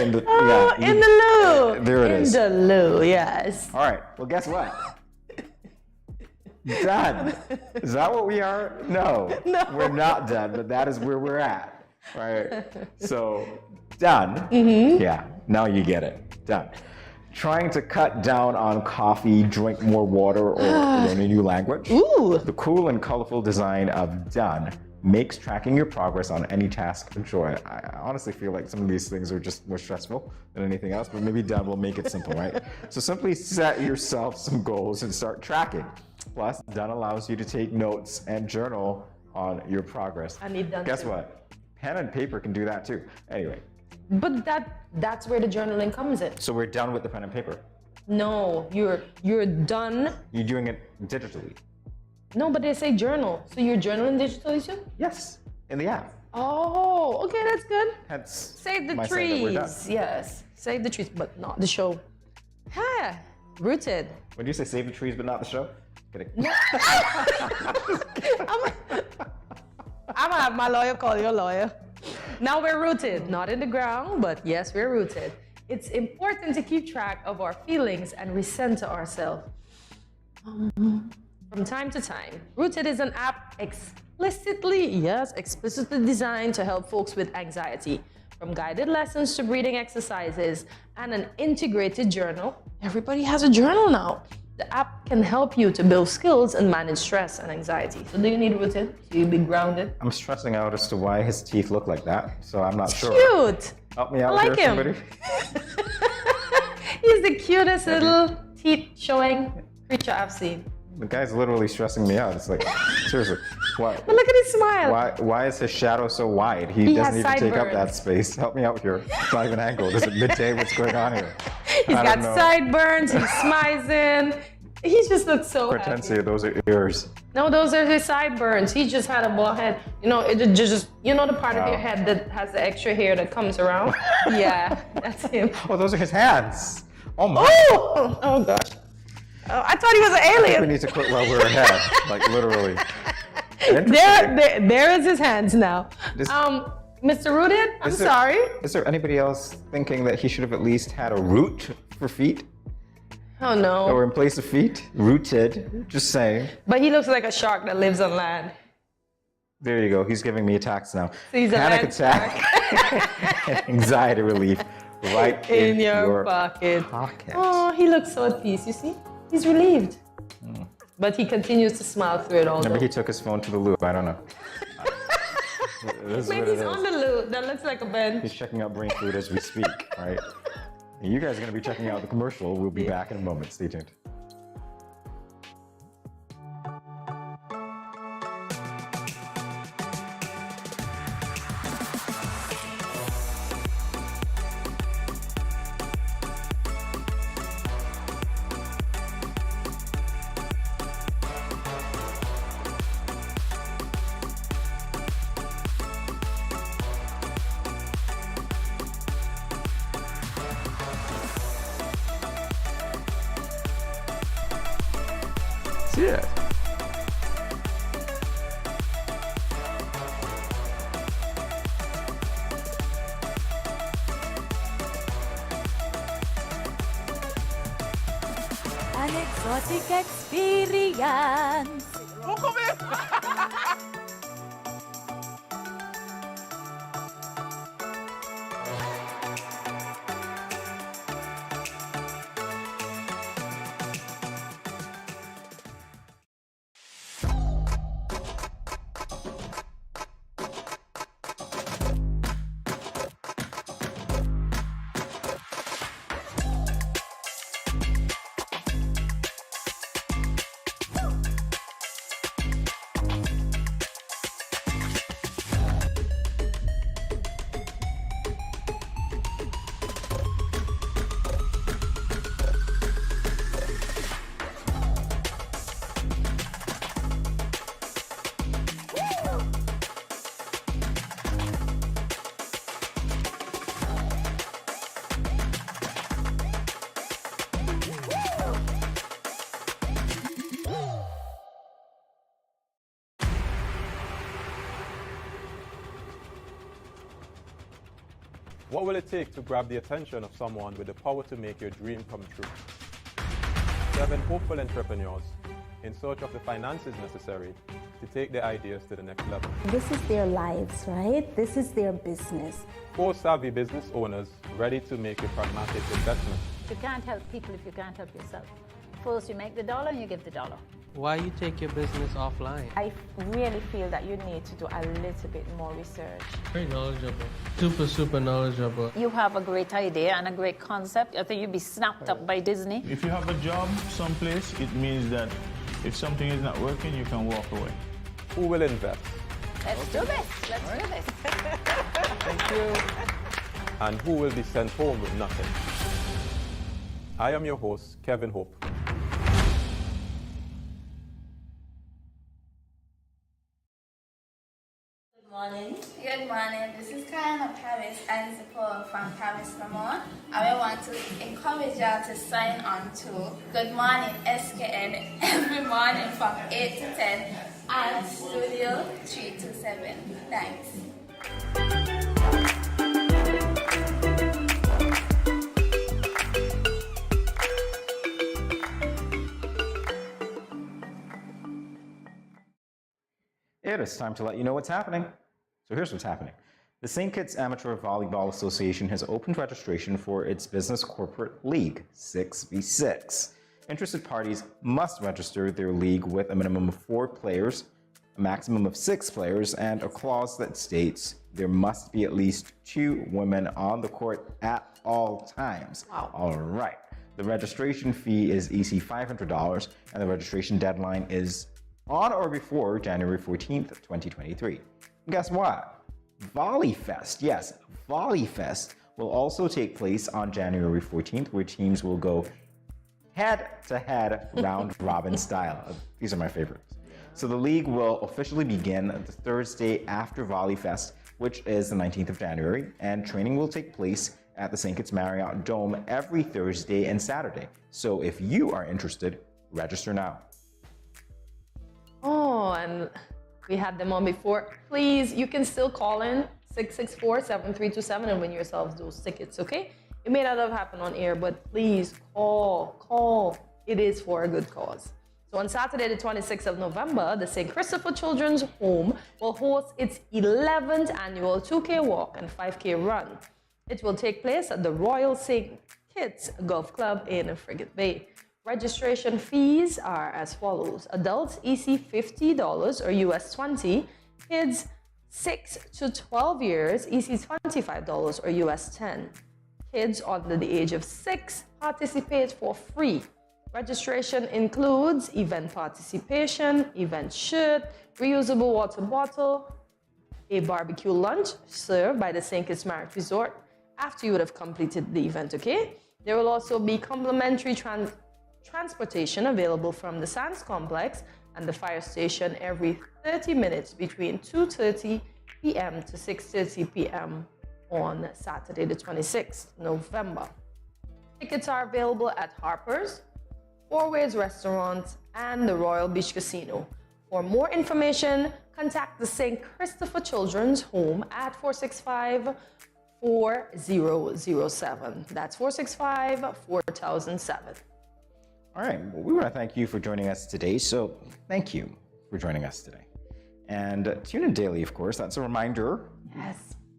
In the loo. There it is. In the loo, yes. All right, well, guess what? Done. Is that what we are? No, we're not done, but that is where we're at, right? So, done. Yeah, now you get it. Done. Trying to cut down on coffee, drink more water, or learn a new language. Ooh. The cool and colorful design of Done makes tracking your progress on any task a joy. I honestly feel like some of these things are just more stressful than anything else, but maybe Done will make it simple, right? So simply set yourself some goals and start tracking. Plus, Done allows you to take notes and journal on your progress. I need Done Guess too. what? Pen and paper can do that too. Anyway. But that's where the journaling comes in. So we're done with the pen and paper. No, you're done. You're doing it digitally. No, but they say journal. So you're journaling digitally too? Yes, in the app. Oh, okay, that's good. Hence, Save the my saying that we're done. trees. Yes, save the trees, but not the show. Ha! Rooted. When you say save the trees but not the show? Kidding. I'm gonna have my lawyer call your lawyer. Now we're rooted, not in the ground, but yes, we're rooted. It's important to keep track of our feelings and recenter ourselves. From time to time, Rooted is an app explicitly designed to help folks with anxiety. From guided lessons to breathing exercises and an integrated journal. Everybody has a journal now. The app can help you to build skills and manage stress and anxiety. So do you need Rooted? So you be grounded? I'm stressing out as to why his teeth look like that, so I'm not sure. Cute! Help me out I like here, him. somebody. He's the cutest little teeth showing creature I've seen. The guy's literally stressing me out. It's like, seriously, why? But look at his smile. Why is his shadow so wide? He doesn't even take up that space. Help me out here. It's not even angled. Is it midday? What's going on here? He's got sideburns. He's smizing. He just looks so happy. Hortensia, those are ears. No, those are his sideburns. He just had a bald head. You know, it just you know the part of your head that has the extra hair that comes around. Yeah, that's him. Oh, those are his hands. Oh my. Oh gosh. Oh, I thought he was an alien. We need to quit while we're ahead, like literally. There is his hands now. Mr. Rooted, I'm sorry. Is there anybody else thinking that he should have at least had a root for feet? Oh no. Or in place of feet, rooted, just saying. But he looks like a shark that lives on land. There you go, he's giving me attacks now. He's a Panic land attack and anxiety relief right in your pocket. Oh, he looks so at peace, you see? He's relieved. But he continues to smile through it all. Maybe he took his phone to the loo, I don't know. Maybe he's on the loo. That looks like a bench. He's checking out Brain Food as we speak, right? And you guys are going to be checking out the commercial. We'll be back in a moment. Stay tuned. Cheers. An exotic experience. What will it take to grab the attention of someone with the power to make your dream come true? 7 hopeful entrepreneurs in search of the finances necessary to take their ideas to the next level. This is their lives, right? This is their business. 4 savvy business owners ready to make a pragmatic investment. You can't help people if you can't help yourself. First you make the dollar and you give the dollar. Why you take your business offline? I really feel that you need to do a little bit more research. Very knowledgeable. Super knowledgeable. You have a great idea and a great concept. I think you'd be snapped up by Disney. If you have a job someplace, it means that if something is not working, you can walk away. Who will invest? Let's do this. Let's do this. Thank you. And who will be sent home with nothing? I am your host, Kevin Hope. Good morning. This is Karen of Paris and support from Paris Lamont. I want to encourage y'all to sign on to Good Morning SKN every morning from 8 to 10 at Studio 327. Thanks. It is time to let you know what's happening. So here's what's happening. The St. Kitts Amateur Volleyball Association has opened registration for its Business Corporate League, 6v6. Interested parties must register their league with a minimum of 4 players, a maximum of 6 players, and a clause that states there must be at least 2 women on the court at all times. Wow. All right. The registration fee is EC $500, and the registration deadline is on or before January 14th, 2023. And guess what? VolleyFest, yes, VolleyFest will also take place on January 14th, where teams will go head-to-head round-robin style. These are my favorites. So the league will officially begin the Thursday after VolleyFest, which is the 19th of January, and training will take place at the St. Kitts Marriott Dome every Thursday and Saturday. So if you are interested, register now. Oh, and we had them on before. Please, you can still call in 664-7327 and win yourselves those tickets, okay? It may not have happened on air, but please call. It is for a good cause. So on Saturday, the 26th of November, the St. Christopher Children's Home will host its 11th annual 2K walk and 5K run. It will take place at the Royal St. Kitts Golf Club in Frigate Bay. Registration fees are as follows. Adults EC $50 or US 20. Kids 6 to 12 years EC $25 or US 10. Kids under the age of 6 participate for free. Registration includes event participation, event shirt, reusable water bottle, a barbecue lunch served by the St. Kitts Marriott Resort after you would have completed the event, okay? There will also be complimentary transportation available from the Sands Complex and the fire station every 30 minutes between 2:30 p.m. to 6:30 p.m. on Saturday, the 26th November. Tickets are available at Harper's, Four Ways Restaurant, and the Royal Beach Casino. For more information, contact the St. Christopher Children's Home at 465-4007. That's 465-4007. All right, well, we want to thank you for joining us today. So thank you for joining us today. And tune in daily, of course. That's a reminder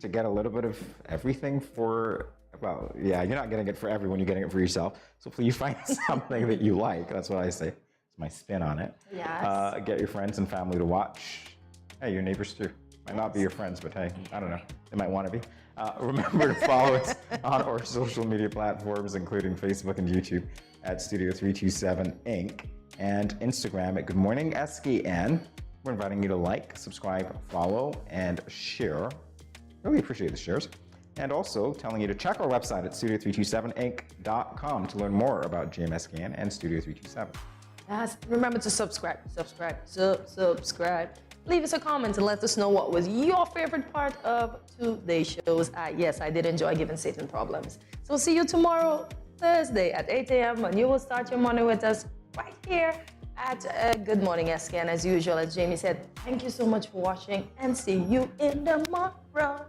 to get a little bit of everything for, well, yeah, you're not getting it for everyone, you're getting it for yourself. So hopefully you find something that you like. That's what I say. It's my spin on it. Yes. Get your friends and family to watch. Hey, your neighbors too. Might not be your friends, but hey, I don't know. They might want to be. Remember to follow us on our social media platforms, including Facebook and YouTube at Studio 327 Inc. and Instagram at Good Morning SKN. We're inviting you to like, subscribe, follow, and share. Really appreciate the shares. And also telling you to check our website at studio327inc.com to learn more about GMSKN and Studio 327. Yes, remember to subscribe. Leave us a comment and let us know what was your favorite part of today's shows. Yes, I did enjoy giving Satan problems. So see you tomorrow, Thursday at 8 a.m. and you will start your morning with us right here at Good Morning SKN. As usual, as Jamie said, thank you so much for watching and see you in tomorrow.